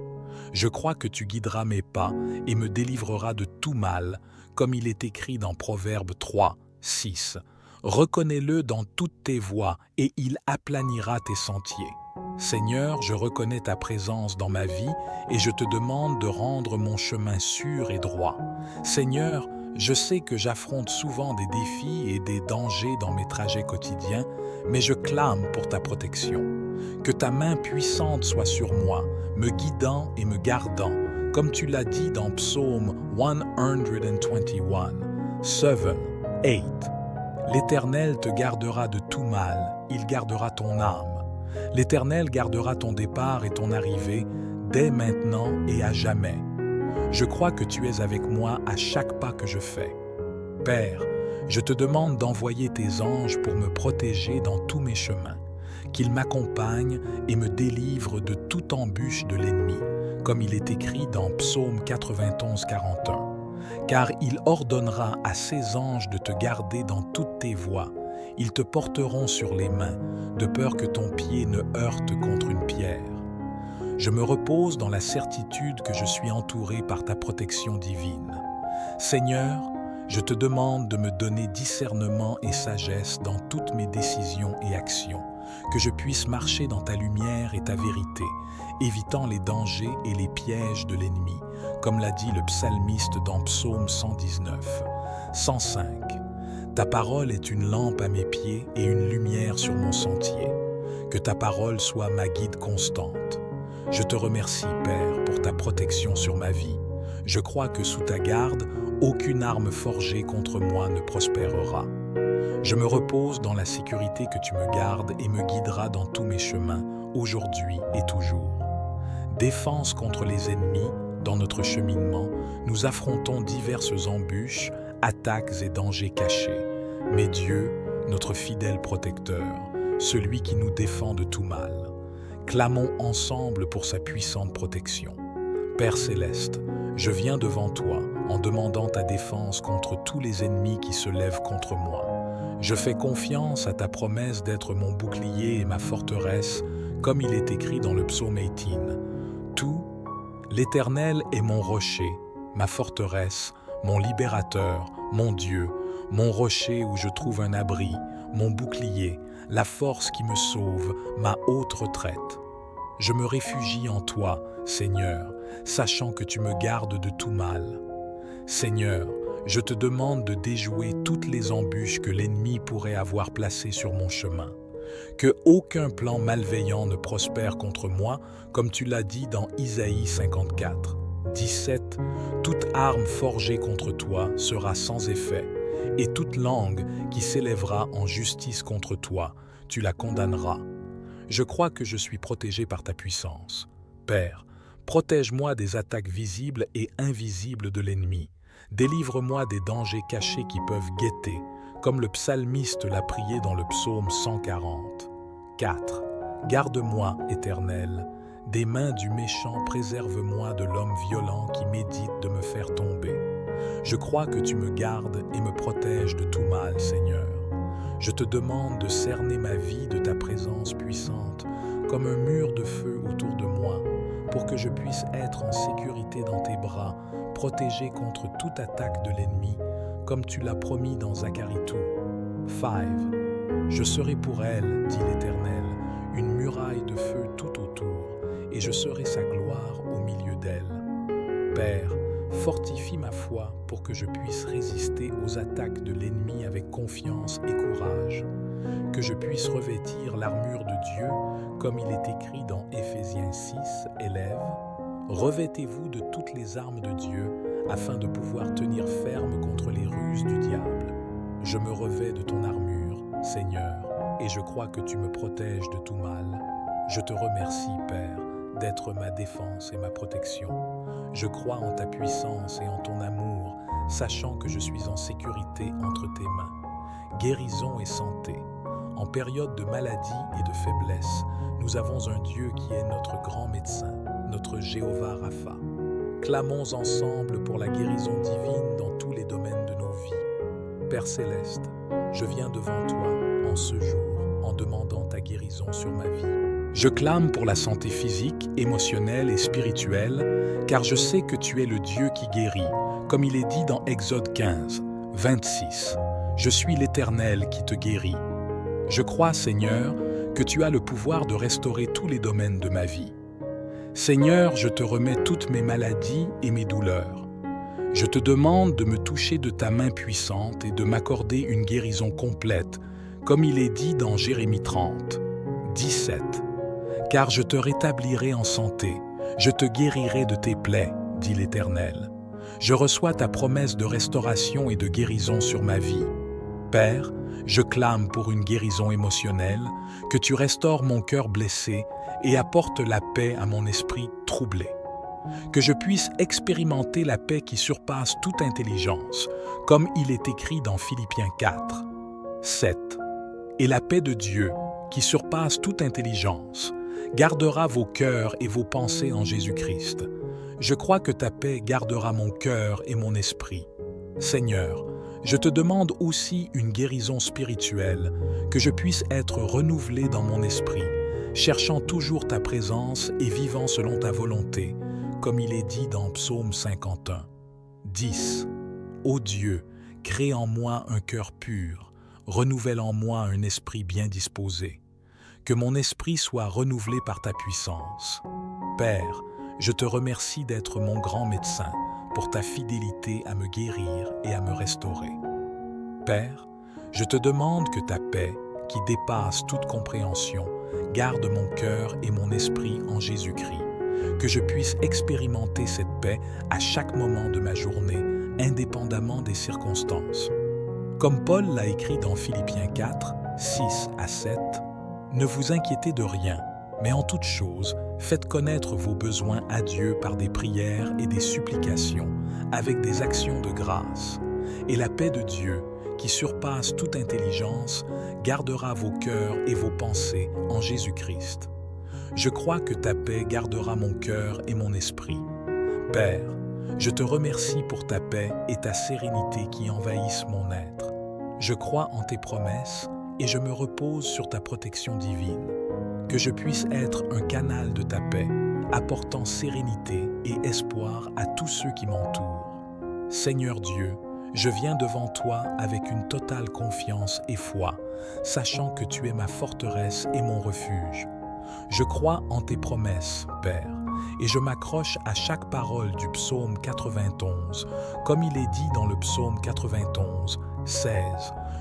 Je crois que tu guideras mes pas et me délivreras de tout mal, comme il est écrit dans Proverbe 3, 6. Reconnais-le dans toutes tes voies et il aplanira tes sentiers. Seigneur, je reconnais ta présence dans ma vie et je te demande de rendre mon chemin sûr et droit. Seigneur, je sais que j'affronte souvent des défis et des dangers dans mes trajets quotidiens, mais je clame pour ta protection. Que ta main puissante soit sur moi, me guidant et me gardant, comme tu l'as dit dans Psaume 121, 7, 8. L'Éternel te gardera de tout mal, il gardera ton âme. L'Éternel gardera ton départ et ton arrivée, dès maintenant et à jamais. Je crois que tu es avec moi à chaque pas que je fais. Père, je te demande d'envoyer tes anges pour me protéger dans tous mes chemins, qu'ils m'accompagnent et me délivrent de toute embûche de l'ennemi, comme il est écrit dans Psaume 91, 41. Car il ordonnera à ses anges de te garder dans toutes tes voies. Ils te porteront sur les mains, de peur que ton pied ne heurte contre une pierre. Je me repose dans la certitude que je suis entouré par ta protection divine. Seigneur, je te demande de me donner discernement et sagesse dans toutes mes décisions et actions, que je puisse marcher dans ta lumière et ta vérité, évitant les dangers et les pièges de l'ennemi, comme l'a dit le psalmiste dans Psaume 119. 105. Ta parole est une lampe à mes pieds et une lumière sur mon sentier. Que ta parole soit ma guide constante. Je te remercie, Père, pour ta protection sur ma vie. Je crois que sous ta garde, aucune arme forgée contre moi ne prospérera. Je me repose dans la sécurité que tu me gardes et me guideras dans tous mes chemins, aujourd'hui et toujours. Défense contre les ennemis, dans notre cheminement, nous affrontons diverses embûches, attaques et dangers cachés. Mais Dieu, notre fidèle protecteur, celui qui nous défend de tout mal, clamons ensemble pour sa puissante protection. Père céleste, je viens devant toi en demandant ta défense contre tous les ennemis qui se lèvent contre moi. Je fais confiance à ta promesse d'être mon bouclier et ma forteresse, comme il est écrit dans le psaume 18. Tout, l'Éternel est mon rocher, ma forteresse, mon libérateur, mon Dieu, mon rocher où je trouve un abri, mon bouclier, la force qui me sauve, ma haute retraite. Je me réfugie en toi, Seigneur, sachant que tu me gardes de tout mal. Seigneur, je te demande de déjouer toutes les embûches que l'ennemi pourrait avoir placées sur mon chemin. Que aucun plan malveillant ne prospère contre moi, comme tu l'as dit dans Isaïe 54. 17. Toute arme forgée contre toi sera sans effet, et toute langue qui s'élèvera en justice contre toi, tu la condamneras. Je crois que je suis protégé par ta puissance. Père, protège-moi des attaques visibles et invisibles de l'ennemi. Délivre-moi des dangers cachés qui peuvent guetter, comme le psalmiste l'a prié dans le psaume 140. 4. Garde-moi, Éternel, des mains du méchant, préserve-moi de l'homme violent qui médite de me faire tomber. Je crois que tu me gardes et me protèges de tout mal, Seigneur. Je te demande de cerner ma vie de ta présence puissante, comme un mur de feu autour de moi, pour que je puisse être en sécurité dans tes bras, protégé contre toute attaque de l'ennemi, comme tu l'as promis dans Zacharie 2. 5. Je serai pour elle, dit l'Éternel, une muraille de feu tout autour, et je serai sa gloire au milieu d'elle. Père, fortifie ma foi pour que je puisse résister aux attaques de l'ennemi avec confiance et courage, que je puisse revêtir l'armure de Dieu, comme il est écrit dans Éphésiens 6, élèves. Revêtez-vous de toutes les armes de Dieu, afin de pouvoir tenir ferme contre les ruses du diable. Je me revêts de ton armure, Seigneur, et je crois que tu me protèges de tout mal. Je te remercie, Père, d'être ma défense et ma protection. Je crois en ta puissance et en ton amour, sachant que je suis en sécurité entre tes mains. Guérison et santé. En période de maladie et de faiblesse, nous avons un Dieu qui est notre grand médecin, notre Jéhovah Rapha. Clamons ensemble pour la guérison divine dans tous les domaines de nos vies. Père céleste, je viens devant toi en ce jour en demandant ta guérison sur ma vie. Je clame pour la santé physique, émotionnelle et spirituelle, car je sais que tu es le Dieu qui guérit, comme il est dit dans Exode 15, 26. Je suis l'Éternel qui te guérit. Je crois, Seigneur, que tu as le pouvoir de restaurer tous les domaines de ma vie. Seigneur, je te remets toutes mes maladies et mes douleurs. Je te demande de me toucher de ta main puissante et de m'accorder une guérison complète, comme il est dit dans Jérémie 30, 17. Car je te rétablirai en santé, je te guérirai de tes plaies, dit l'Éternel. Je reçois ta promesse de restauration et de guérison sur ma vie. Père, je clame pour une guérison émotionnelle, que tu restaures mon cœur blessé et apportes la paix à mon esprit troublé. Que je puisse expérimenter la paix qui surpasse toute intelligence, comme il est écrit dans Philippiens 4, 7. Et la paix de Dieu, qui surpasse toute intelligence, gardera vos cœurs et vos pensées en Jésus-Christ. Je crois que ta paix gardera mon cœur et mon esprit. Seigneur, je te demande aussi une guérison spirituelle, que je puisse être renouvelé dans mon esprit, cherchant toujours ta présence et vivant selon ta volonté, comme il est dit dans Psaume 51. 10. Ô Dieu, crée en moi un cœur pur, renouvelle en moi un esprit bien disposé. Que mon esprit soit renouvelé par ta puissance. Père, je te remercie d'être mon grand médecin pour ta fidélité à me guérir et à me restaurer. Père, je te demande que ta paix, qui dépasse toute compréhension, garde mon cœur et mon esprit en Jésus-Christ, que je puisse expérimenter cette paix à chaque moment de ma journée, indépendamment des circonstances. Comme Paul l'a écrit dans Philippiens 4, 6 à 7, « Ne vous inquiétez de rien, mais en toute chose, faites connaître vos besoins à Dieu par des prières et des supplications, avec des actions de grâce. Et la paix de Dieu, qui surpasse toute intelligence, gardera vos cœurs et vos pensées en Jésus-Christ. Je crois que ta paix gardera mon cœur et mon esprit. Père, je te remercie pour ta paix et ta sérénité qui envahissent mon être. Je crois en tes promesses et je me repose sur ta protection divine. Que je puisse être un canal de ta paix, apportant sérénité et espoir à tous ceux qui m'entourent. Seigneur Dieu, je viens devant toi avec une totale confiance et foi, sachant que tu es ma forteresse et mon refuge. Je crois en tes promesses, Père, et je m'accroche à chaque parole du psaume 91, comme il est dit dans le psaume 91, 16.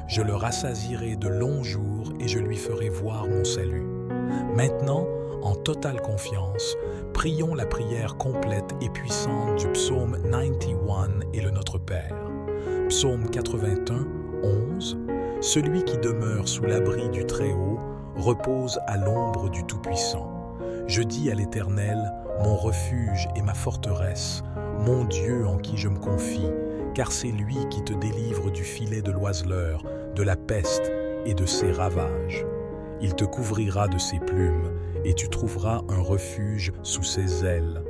Je le rassasierai de longs jours et je lui ferai voir mon salut. Maintenant, en totale confiance, prions la prière complète et puissante du psaume 91 et le Notre Père. Psaume 81, 11. Celui qui demeure sous l'abri du Très-Haut repose à l'ombre du Tout-Puissant. Je dis à l'Éternel, mon refuge et ma forteresse, mon Dieu en qui je me confie, car c'est lui qui te délivre du filet de l'oiseleur, de la peste et de ses ravages. Il te couvrira de ses plumes, et tu trouveras un refuge sous ses ailes.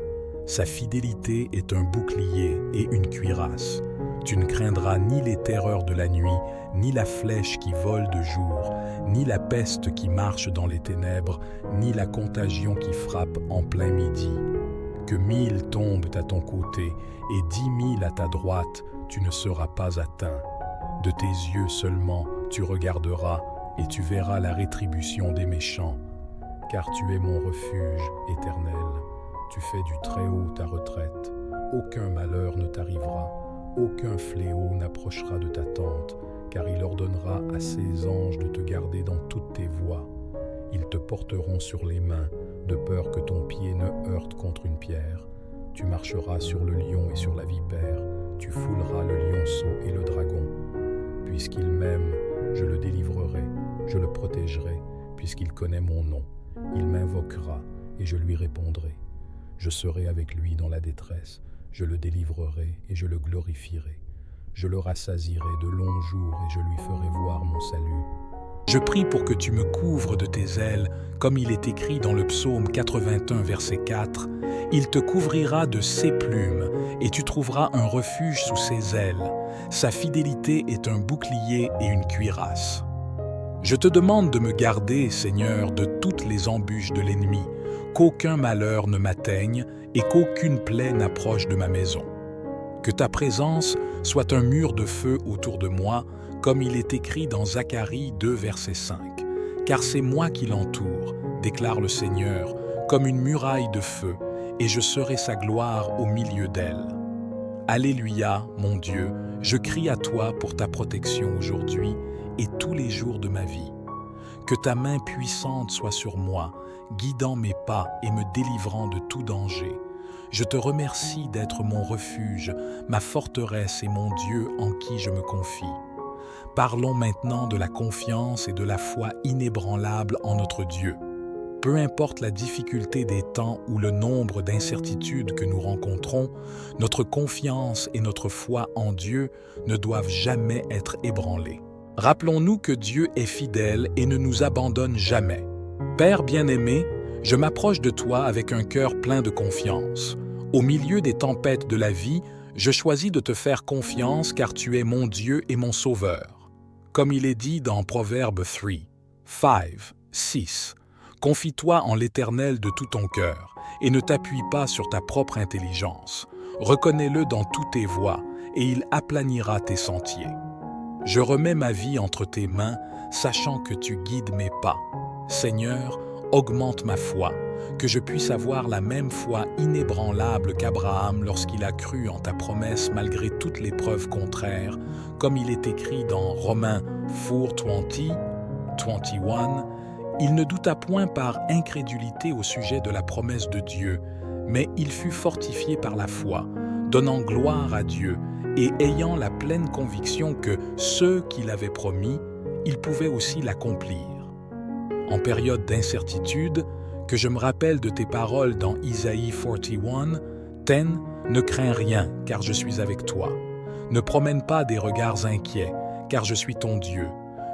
Sa fidélité est un bouclier et une cuirasse. Tu ne craindras ni les terreurs de la nuit, ni la flèche qui vole de jour, ni la peste qui marche dans les ténèbres, ni la contagion qui frappe en plein midi. Que 1000 tombent à ton côté et 10 000 à ta droite, tu ne seras pas atteint. De tes yeux seulement tu regarderas et tu verras la rétribution des méchants. Car tu es mon refuge éternel. Tu fais du Très-Haut ta retraite. Aucun malheur ne t'arrivera. Aucun fléau n'approchera de ta tente, car il ordonnera à ses anges de te garder dans toutes tes voies. Ils te porteront sur les mains, de peur que ton pied ne heurte contre une pierre. Tu marcheras sur le lion et sur la vipère, tu fouleras le lionceau et le dragon. Puisqu'il m'aime, je le délivrerai, je le protégerai, puisqu'il connaît mon nom. Il m'invoquera et je lui répondrai. Je serai avec lui dans la détresse. Je le délivrerai et je le glorifierai. Je le rassasierai de longs jours et je lui ferai voir mon salut. Je prie pour que tu me couvres de tes ailes, comme il est écrit dans le psaume 81, verset 4. Il te couvrira de ses plumes et tu trouveras un refuge sous ses ailes. Sa fidélité est un bouclier et une cuirasse. Je te demande de me garder, Seigneur, de toutes les embûches de l'ennemi, qu'aucun malheur ne m'atteigne et qu'aucune plaie n'approche de ma maison. Que ta présence soit un mur de feu autour de moi, comme il est écrit dans Zacharie 2, verset 5. Car c'est moi qui l'entoure, déclare le Seigneur, comme une muraille de feu, et je serai sa gloire au milieu d'elle. Alléluia, mon Dieu, je crie à toi pour ta protection aujourd'hui et tous les jours de ma vie. Que ta main puissante soit sur moi, guidant mes pas et me délivrant de tout danger. Je te remercie d'être mon refuge, ma forteresse et mon Dieu en qui je me confie. Parlons maintenant de la confiance et de la foi inébranlable en notre Dieu. Peu importe la difficulté des temps ou le nombre d'incertitudes que nous rencontrons, notre confiance et notre foi en Dieu ne doivent jamais être ébranlées. Rappelons-nous que Dieu est fidèle et ne nous abandonne jamais. Père bien-aimé, je m'approche de toi avec un cœur plein de confiance. Au milieu des tempêtes de la vie, je choisis de te faire confiance car tu es mon Dieu et mon Sauveur. Comme il est dit dans Proverbe 3, 5, 6, Confie-toi en l'Éternel de tout ton cœur et ne t'appuie pas sur ta propre intelligence. Reconnais-le dans toutes tes voies et il aplanira tes sentiers. Je remets ma vie entre tes mains, sachant que tu guides mes pas. Seigneur, augmente ma foi, que je puisse avoir la même foi inébranlable qu'Abraham lorsqu'il a cru en ta promesse malgré toutes les preuves contraires, comme il est écrit dans Romains 4:20, 21. Il ne douta point par incrédulité au sujet de la promesse de Dieu, mais il fut fortifié par la foi, donnant gloire à Dieu et ayant la pleine conviction que ce qu'il avait promis, il pouvait aussi l'accomplir. En période d'incertitude, que je me rappelle de tes paroles dans Isaïe 41:10, ne crains rien, car je suis avec toi. Ne promène pas des regards inquiets, car je suis ton Dieu.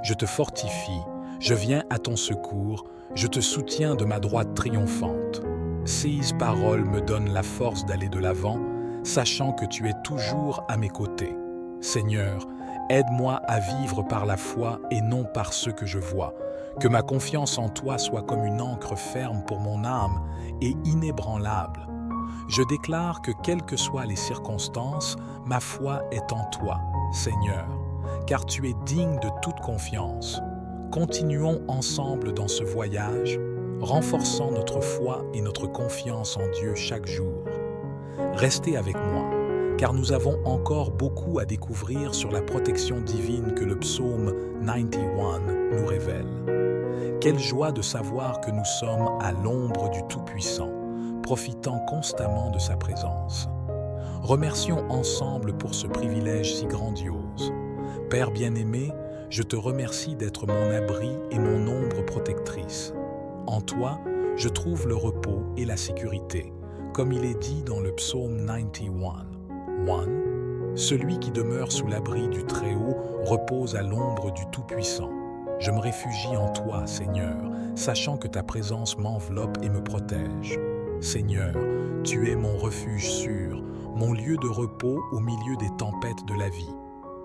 Je te fortifie, je viens à ton secours, je te soutiens de ma droite triomphante. Ces paroles me donnent la force d'aller de l'avant, sachant que tu es toujours à mes côtés. Seigneur, aide-moi à vivre par la foi et non par ce que je vois. Que ma confiance en toi soit comme une ancre ferme pour mon âme et inébranlable. Je déclare que quelles que soient les circonstances, ma foi est en toi, Seigneur, car tu es digne de toute confiance. Continuons ensemble dans ce voyage, renforçant notre foi et notre confiance en Dieu chaque jour. Restez avec moi, car nous avons encore beaucoup à découvrir sur la protection divine que le psaume 91 nous révèle. Quelle joie de savoir que nous sommes à l'ombre du Tout-Puissant, profitant constamment de sa présence. Remercions ensemble pour ce privilège si grandiose. Père bien-aimé, je te remercie d'être mon abri et mon ombre protectrice. En toi, je trouve le repos et la sécurité, comme il est dit dans le psaume 91:1. Celui qui demeure sous l'abri du Très-Haut repose à l'ombre du Tout-Puissant. Je me réfugie en toi, Seigneur, sachant que ta présence m'enveloppe et me protège. Seigneur, tu es mon refuge sûr, mon lieu de repos au milieu des tempêtes de la vie.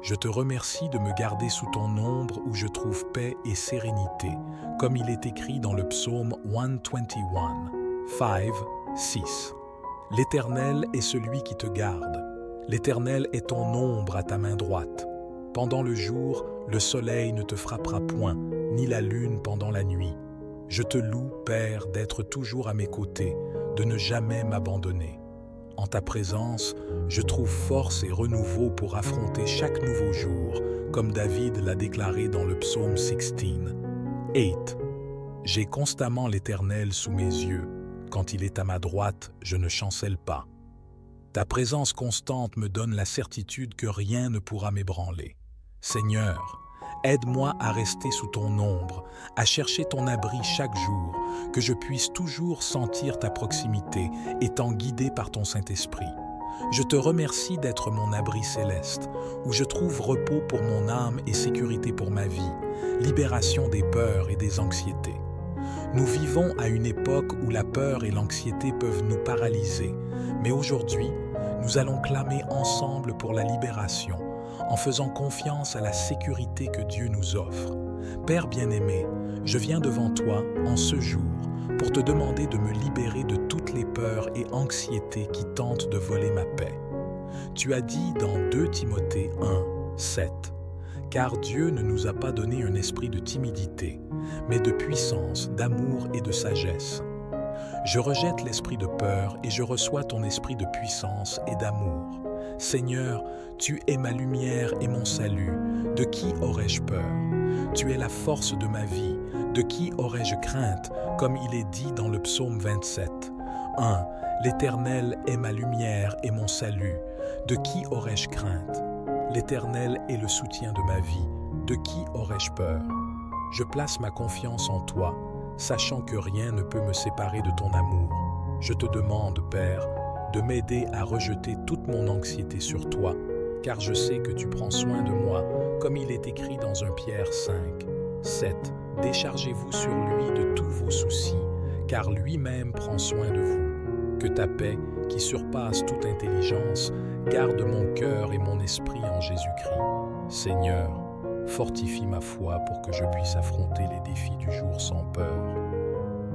Je te remercie de me garder sous ton ombre où je trouve paix et sérénité, comme il est écrit dans le psaume 121, 5-6. L'Éternel est celui qui te garde. L'Éternel est ton ombre à ta main droite. Pendant le jour, le soleil ne te frappera point, ni la lune pendant la nuit. Je te loue, Père, d'être toujours à mes côtés, de ne jamais m'abandonner. En ta présence, je trouve force et renouveau pour affronter chaque nouveau jour, comme David l'a déclaré dans le psaume 16:8. J'ai constamment l'Éternel sous mes yeux. Quand il est à ma droite, je ne chancelle pas. Ta présence constante me donne la certitude que rien ne pourra m'ébranler. Seigneur, aide-moi à rester sous ton ombre, à chercher ton abri chaque jour, que je puisse toujours sentir ta proximité, étant guidé par ton Saint-Esprit. Je te remercie d'être mon abri céleste, où je trouve repos pour mon âme et sécurité pour ma vie, libération des peurs et des anxiétés. Nous vivons à une époque où la peur et l'anxiété peuvent nous paralyser, mais aujourd'hui, nous allons clamer ensemble pour la libération, en faisant confiance à la sécurité que Dieu nous offre. Père bien-aimé, je viens devant toi en ce jour pour te demander de me libérer de toutes les peurs et anxiétés qui tentent de voler ma paix. Tu as dit dans 2 Timothée 1:7, « Car Dieu ne nous a pas donné un esprit de timidité, mais de puissance, d'amour et de sagesse. » Je rejette l'esprit de peur et je reçois ton esprit de puissance et d'amour. Seigneur, tu es ma lumière et mon salut. De qui aurais-je peur? Tu es la force de ma vie. De qui aurais-je crainte? Comme il est dit dans le psaume 27:1. L'Éternel est ma lumière et mon salut. De qui aurais-je crainte? L'Éternel est le soutien de ma vie. De qui aurais-je peur? Je place ma confiance en toi, sachant que rien ne peut me séparer de ton amour. Je te demande, Père, de m'aider à rejeter toute mon anxiété sur toi, car je sais que tu prends soin de moi, comme il est écrit dans 1 Pierre 5:7. Déchargez-vous sur lui de tous vos soucis, car lui-même prend soin de vous. Que ta paix, qui surpasse toute intelligence, garde mon cœur et mon esprit en Jésus-Christ. Seigneur, fortifie ma foi pour que je puisse affronter les défis du jour sans peur.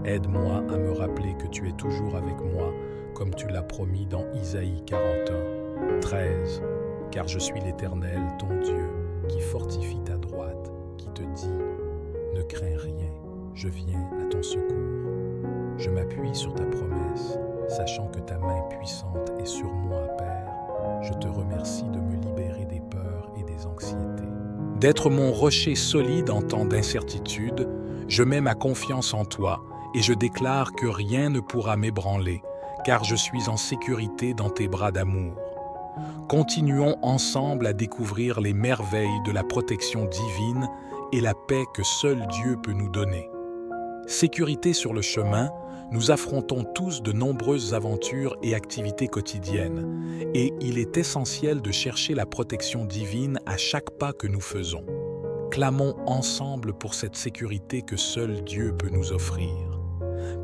Aide-moi à me rappeler que tu es toujours avec moi, comme tu l'as promis dans Isaïe 41, 13. Car je suis l'Éternel, ton Dieu, qui fortifie ta droite, qui te dit « Ne crains rien, je viens à ton secours. » Je m'appuie sur ta promesse, sachant que ta main puissante est sur moi, Père. Je te remercie de me libérer des peurs et des anxiétés. D'être mon rocher solide en temps d'incertitude, je mets ma confiance en toi et je déclare que rien ne pourra m'ébranler, car je suis en sécurité dans tes bras d'amour. Continuons ensemble à découvrir les merveilles de la protection divine et la paix que seul Dieu peut nous donner. Sécurité sur le chemin, nous affrontons tous de nombreuses aventures et activités quotidiennes, et il est essentiel de chercher la protection divine à chaque pas que nous faisons. Clamons ensemble pour cette sécurité que seul Dieu peut nous offrir.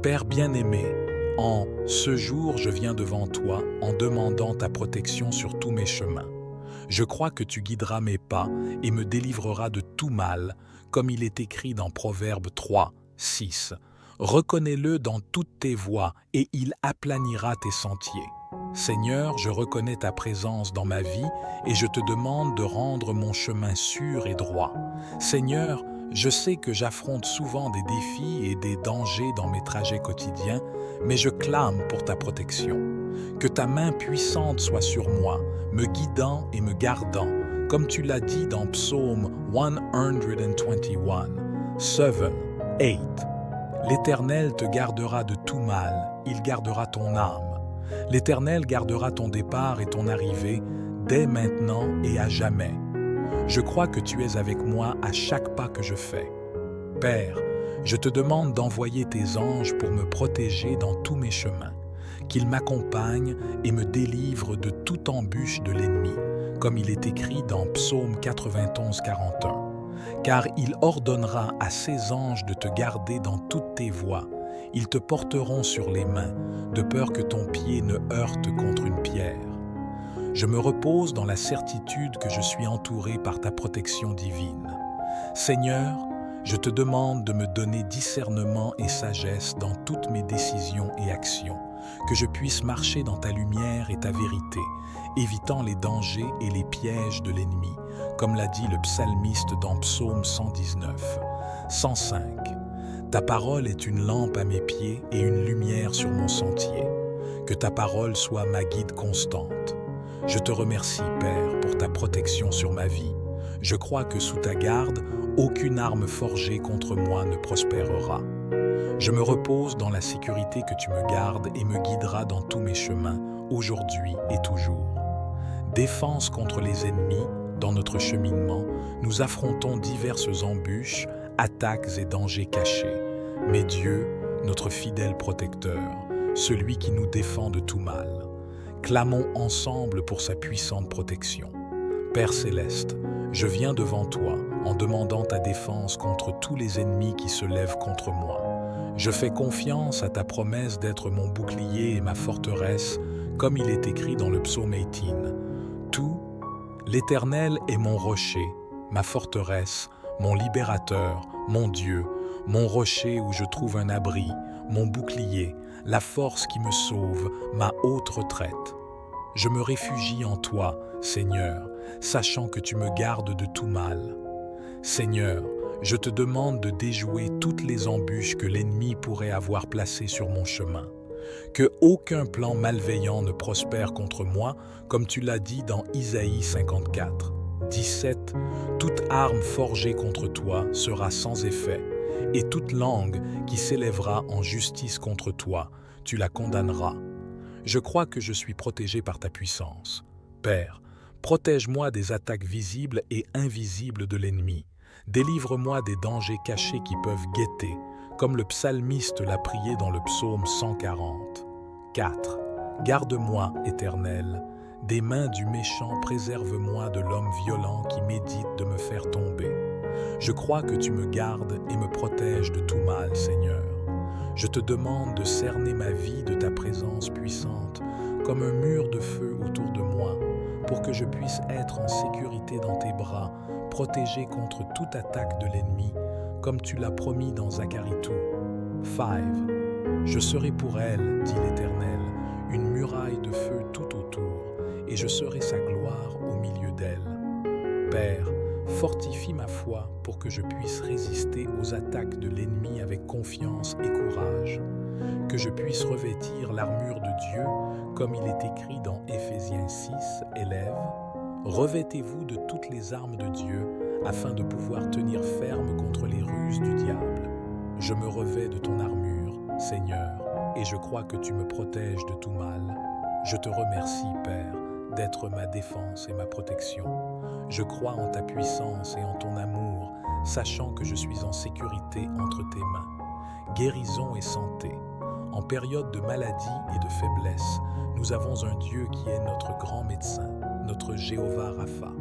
Père bien-aimé, en ce jour, je viens devant toi en demandant ta protection sur tous mes chemins. Je crois que tu guideras mes pas et me délivreras de tout mal, comme il est écrit dans Proverbe 3, 6. Reconnais-le dans toutes tes voies et il aplanira tes sentiers. Seigneur, je reconnais ta présence dans ma vie et je te demande de rendre mon chemin sûr et droit. Seigneur, je sais que j'affronte souvent des défis et des dangers dans mes trajets quotidiens, mais je clame pour ta protection. Que ta main puissante soit sur moi, me guidant et me gardant, comme tu l'as dit dans Psaume 121, 7, 8. L'Éternel te gardera de tout mal, il gardera ton âme. L'Éternel gardera ton départ et ton arrivée, dès maintenant et à jamais. Je crois que tu es avec moi à chaque pas que je fais. Père, je te demande d'envoyer tes anges pour me protéger dans tous mes chemins, qu'ils m'accompagnent et me délivrent de toute embûche de l'ennemi, comme il est écrit dans Psaume 91, 41. Car il ordonnera à ses anges de te garder dans toutes tes voies. Ils te porteront sur les mains, de peur que ton pied ne heurte contre une pierre. Je me repose dans la certitude que je suis entouré par ta protection divine. Seigneur, je te demande de me donner discernement et sagesse dans toutes mes décisions et actions, que je puisse marcher dans ta lumière et ta vérité, évitant les dangers et les pièges de l'ennemi, comme l'a dit le psalmiste dans Psaume 119, 105. Ta parole est une lampe à mes pieds et une lumière sur mon sentier. Que ta parole soit ma guide constante. Je te remercie, Père, pour ta protection sur ma vie. Je crois que sous ta garde, aucune arme forgée contre moi ne prospérera. Je me repose dans la sécurité que tu me gardes et me guideras dans tous mes chemins, aujourd'hui et toujours. Défense contre les ennemis, dans notre cheminement, nous affrontons diverses embûches, attaques et dangers cachés. Mais Dieu, notre fidèle protecteur, celui qui nous défend de tout mal, clamons ensemble pour sa puissante protection. Père céleste, je viens devant toi en demandant ta défense contre tous les ennemis qui se lèvent contre moi. Je fais confiance à ta promesse d'être mon bouclier et ma forteresse, comme il est écrit dans le psaume 18. Tout, l'Éternel est mon rocher, ma forteresse, mon libérateur, mon Dieu, mon rocher où je trouve un abri, mon bouclier, la force qui me sauve, ma haute retraite. Je me réfugie en toi, Seigneur, sachant que tu me gardes de tout mal. Seigneur, je te demande de déjouer toutes les embûches que l'ennemi pourrait avoir placées sur mon chemin. Que aucun plan malveillant ne prospère contre moi, comme tu l'as dit dans Isaïe 54, 17. Toute arme forgée contre toi sera sans effet, et toute langue qui s'élèvera en justice contre toi, tu la condamneras. Je crois que je suis protégé par ta puissance. Père, protège-moi des attaques visibles et invisibles de l'ennemi. Délivre-moi des dangers cachés qui peuvent guetter, comme le psalmiste l'a prié dans le psaume 140. 4. Garde-moi, Éternel, des mains du méchant, préserve-moi de l'homme violent qui médite de me faire tomber. Je crois que tu me gardes et me protèges de tout mal, Seigneur. Je te demande de cerner ma vie de ta présence puissante, comme un mur de feu autour de moi, pour que je puisse être en sécurité dans tes bras, protégé contre toute attaque de l'ennemi, comme tu l'as promis dans Zacharie 2, 5. Je serai pour elle, dit l'Éternel, une muraille de feu tout autour, et je serai sa gloire au milieu d'elle. Père, fortifie ma foi pour que je puisse résister aux attaques de l'ennemi avec confiance et courage, que je puisse revêtir l'armure de Dieu, comme il est écrit dans Éphésiens 6, élèves. Revêtez-vous de toutes les armes de Dieu, afin de pouvoir tenir ferme contre les ruses du diable. Je me revêts de ton armure, Seigneur, et je crois que tu me protèges de tout mal. Je te remercie, Père, d'être ma défense et ma protection. Je crois en ta puissance et en ton amour, sachant que je suis en sécurité entre tes mains. Guérison et santé. En période de maladie et de faiblesse, nous avons un Dieu qui est notre grand médecin, notre Jéhovah Rapha.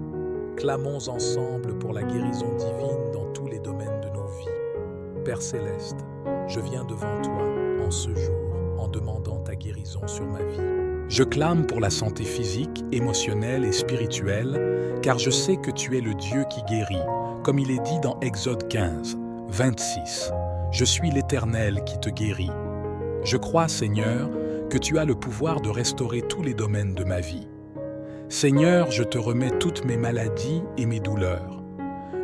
Clamons ensemble pour la guérison divine dans tous les domaines de nos vies. Père Céleste, je viens devant toi en ce jour en demandant ta guérison sur ma vie. Je clame pour la santé physique, émotionnelle et spirituelle, car je sais que tu es le Dieu qui guérit, comme il est dit dans Exode 15, 26. Je suis l'Éternel qui te guérit. Je crois, Seigneur, que tu as le pouvoir de restaurer tous les domaines de ma vie. Seigneur, je te remets toutes mes maladies et mes douleurs.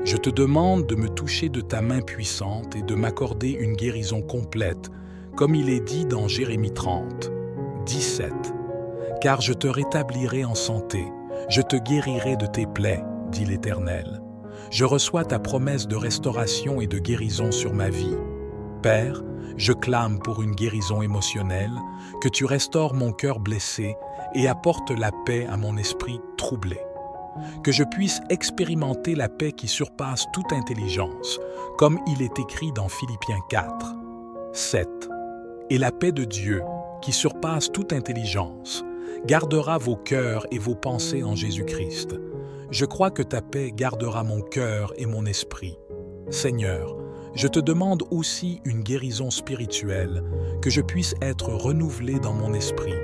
Je te demande de me toucher de ta main puissante et de m'accorder une guérison complète, comme il est dit dans Jérémie 30, 17. Car je te rétablirai en santé, je te guérirai de tes plaies, dit l'Éternel. Je reçois ta promesse de restauration et de guérison sur ma vie. Père, je clame pour une guérison émotionnelle, que tu restaures mon cœur blessé et apportes la paix à mon esprit troublé. Que je puisse expérimenter la paix qui surpasse toute intelligence, comme il est écrit dans Philippiens 4, 7. Et la paix de Dieu, qui surpasse toute intelligence, gardera vos cœurs et vos pensées en Jésus-Christ. Je crois que ta paix gardera mon cœur et mon esprit. Seigneur, je te demande aussi une guérison spirituelle, que je puisse être renouvelé dans mon esprit,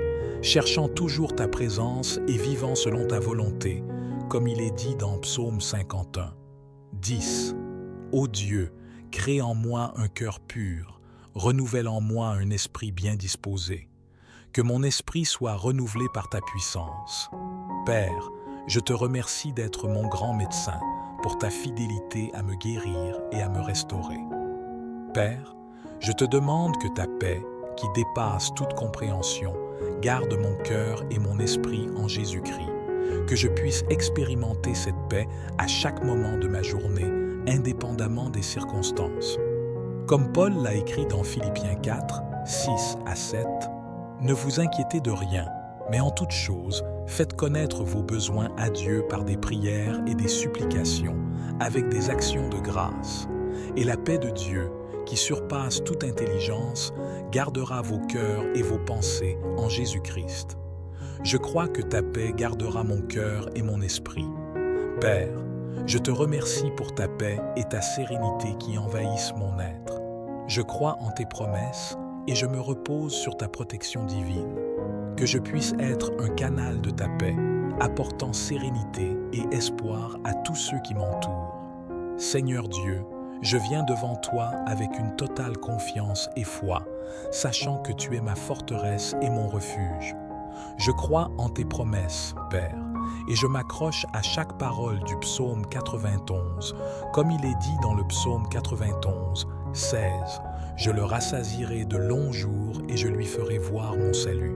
cherchant toujours ta présence et vivant selon ta volonté, comme il est dit dans Psaume 51. 10. Ô Dieu, crée en moi un cœur pur, renouvelle en moi un esprit bien disposé. Que mon esprit soit renouvelé par ta puissance. Père, je te remercie d'être mon grand médecin, pour ta fidélité à me guérir et à me restaurer. Père, je te demande que ta paix, qui dépasse toute compréhension, garde mon cœur et mon esprit en Jésus-Christ, que je puisse expérimenter cette paix à chaque moment de ma journée, indépendamment des circonstances. Comme Paul l'a écrit dans Philippiens 4, 6 à 7, « Ne vous inquiétez de rien, mais en toute chose, faites connaître vos besoins à Dieu par des prières et des supplications, avec des actions de grâce. Et la paix de Dieu, qui surpasse toute intelligence, gardera vos cœurs et vos pensées en Jésus-Christ. Je crois que ta paix gardera mon cœur et mon esprit. Père, je te remercie pour ta paix et ta sérénité qui envahissent mon être. Je crois en tes promesses et je me repose sur ta protection divine. Que je puisse être un canal de ta paix, apportant sérénité et espoir à tous ceux qui m'entourent. Seigneur Dieu, je viens devant toi avec une totale confiance et foi, sachant que tu es ma forteresse et mon refuge. Je crois en tes promesses, Père, et je m'accroche à chaque parole du psaume 91, comme il est dit dans le psaume 91, 16. Je le rassasierai de longs jours et je lui ferai voir mon salut.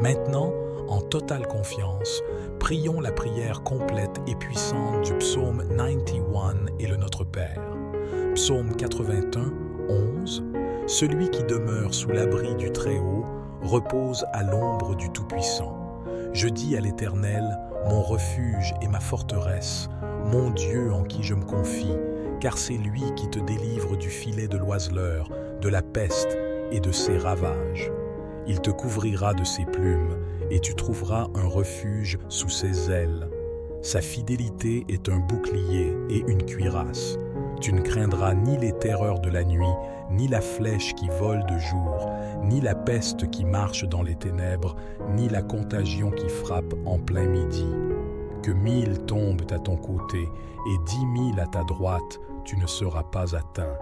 Maintenant, en totale confiance, prions la prière complète et puissante du psaume 91 et le Notre Père. Psaume 81, 11. Celui qui demeure sous l'abri du Très-Haut repose à l'ombre du Tout-Puissant. Je dis à l'Éternel, mon refuge et ma forteresse, mon Dieu en qui je me confie, car c'est lui qui te délivre du filet de l'oiseleur, de la peste et de ses ravages. Il te couvrira de ses plumes, et tu trouveras un refuge sous ses ailes. Sa fidélité est un bouclier et une cuirasse. Tu ne craindras ni les terreurs de la nuit, ni la flèche qui vole de jour, ni la peste qui marche dans les ténèbres, ni la contagion qui frappe en plein midi. Que 1000 tombent à ton côté et 10 000 à ta droite, tu ne seras pas atteint.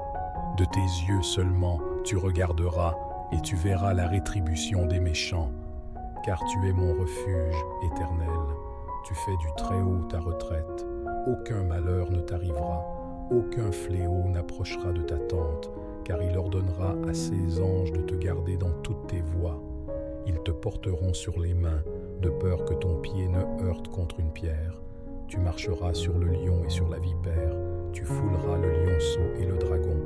De tes yeux seulement tu regarderas et tu verras la rétribution des méchants, car tu es mon refuge éternel. Tu fais du Très-Haut ta retraite. Aucun malheur ne t'arrivera, aucun fléau n'approchera de ta tente, car il ordonnera à ses anges de te garder dans toutes tes voies. Ils te porteront sur les mains, de peur que ton pied ne heurte contre une pierre. Tu marcheras sur le lion et sur la vipère, tu fouleras le lionceau et le dragon.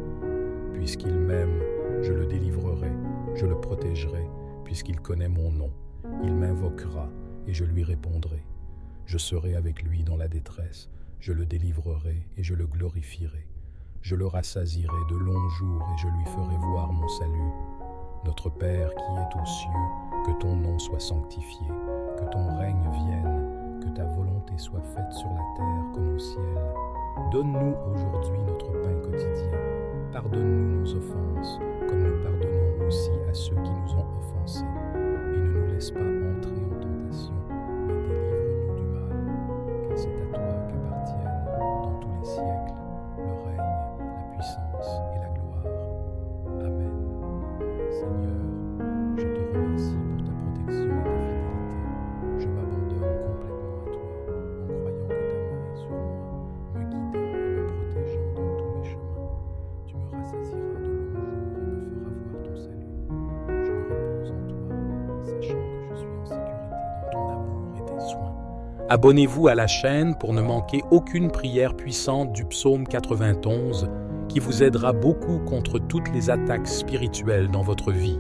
Puisqu'il m'aime, je le délivrerai, je le protégerai, puisqu'il connaît mon nom. Il m'invoquera et je lui répondrai. Je serai avec lui dans la détresse, je le délivrerai et je le glorifierai. Je le rassasierai de longs jours et je lui ferai voir mon salut. Notre Père qui est aux cieux, que ton nom soit sanctifié, que ton règne vienne, que ta volonté soit faite sur la terre comme au ciel. Donne-nous aujourd'hui notre pain quotidien. Pardonne-nous nos offenses, comme nous pardonnons aussi à ceux qui nous ont offensés. Et ne nous laisse pas entrer en tentation, mais délivre-nous du mal. Car c'est à toi qu'appartiennent, dans tous les siècles, le règne, la puissance et la gloire. Amen. Seigneur, je te remercie pour ta protection et ta fidélité. Je m'abandonne complètement à toi, en croyant que ta main est sur moi, me guidant et me protégeant dans tous mes chemins. Tu me rassasieras de longs jours et me feras voir ton salut. Je me repose en toi, sachant que je suis en sécurité dans ton amour et tes soins. Abonnez-vous à la chaîne pour ne manquer aucune prière puissante du psaume 91 qui vous aidera beaucoup contre toutes les attaques spirituelles dans votre vie.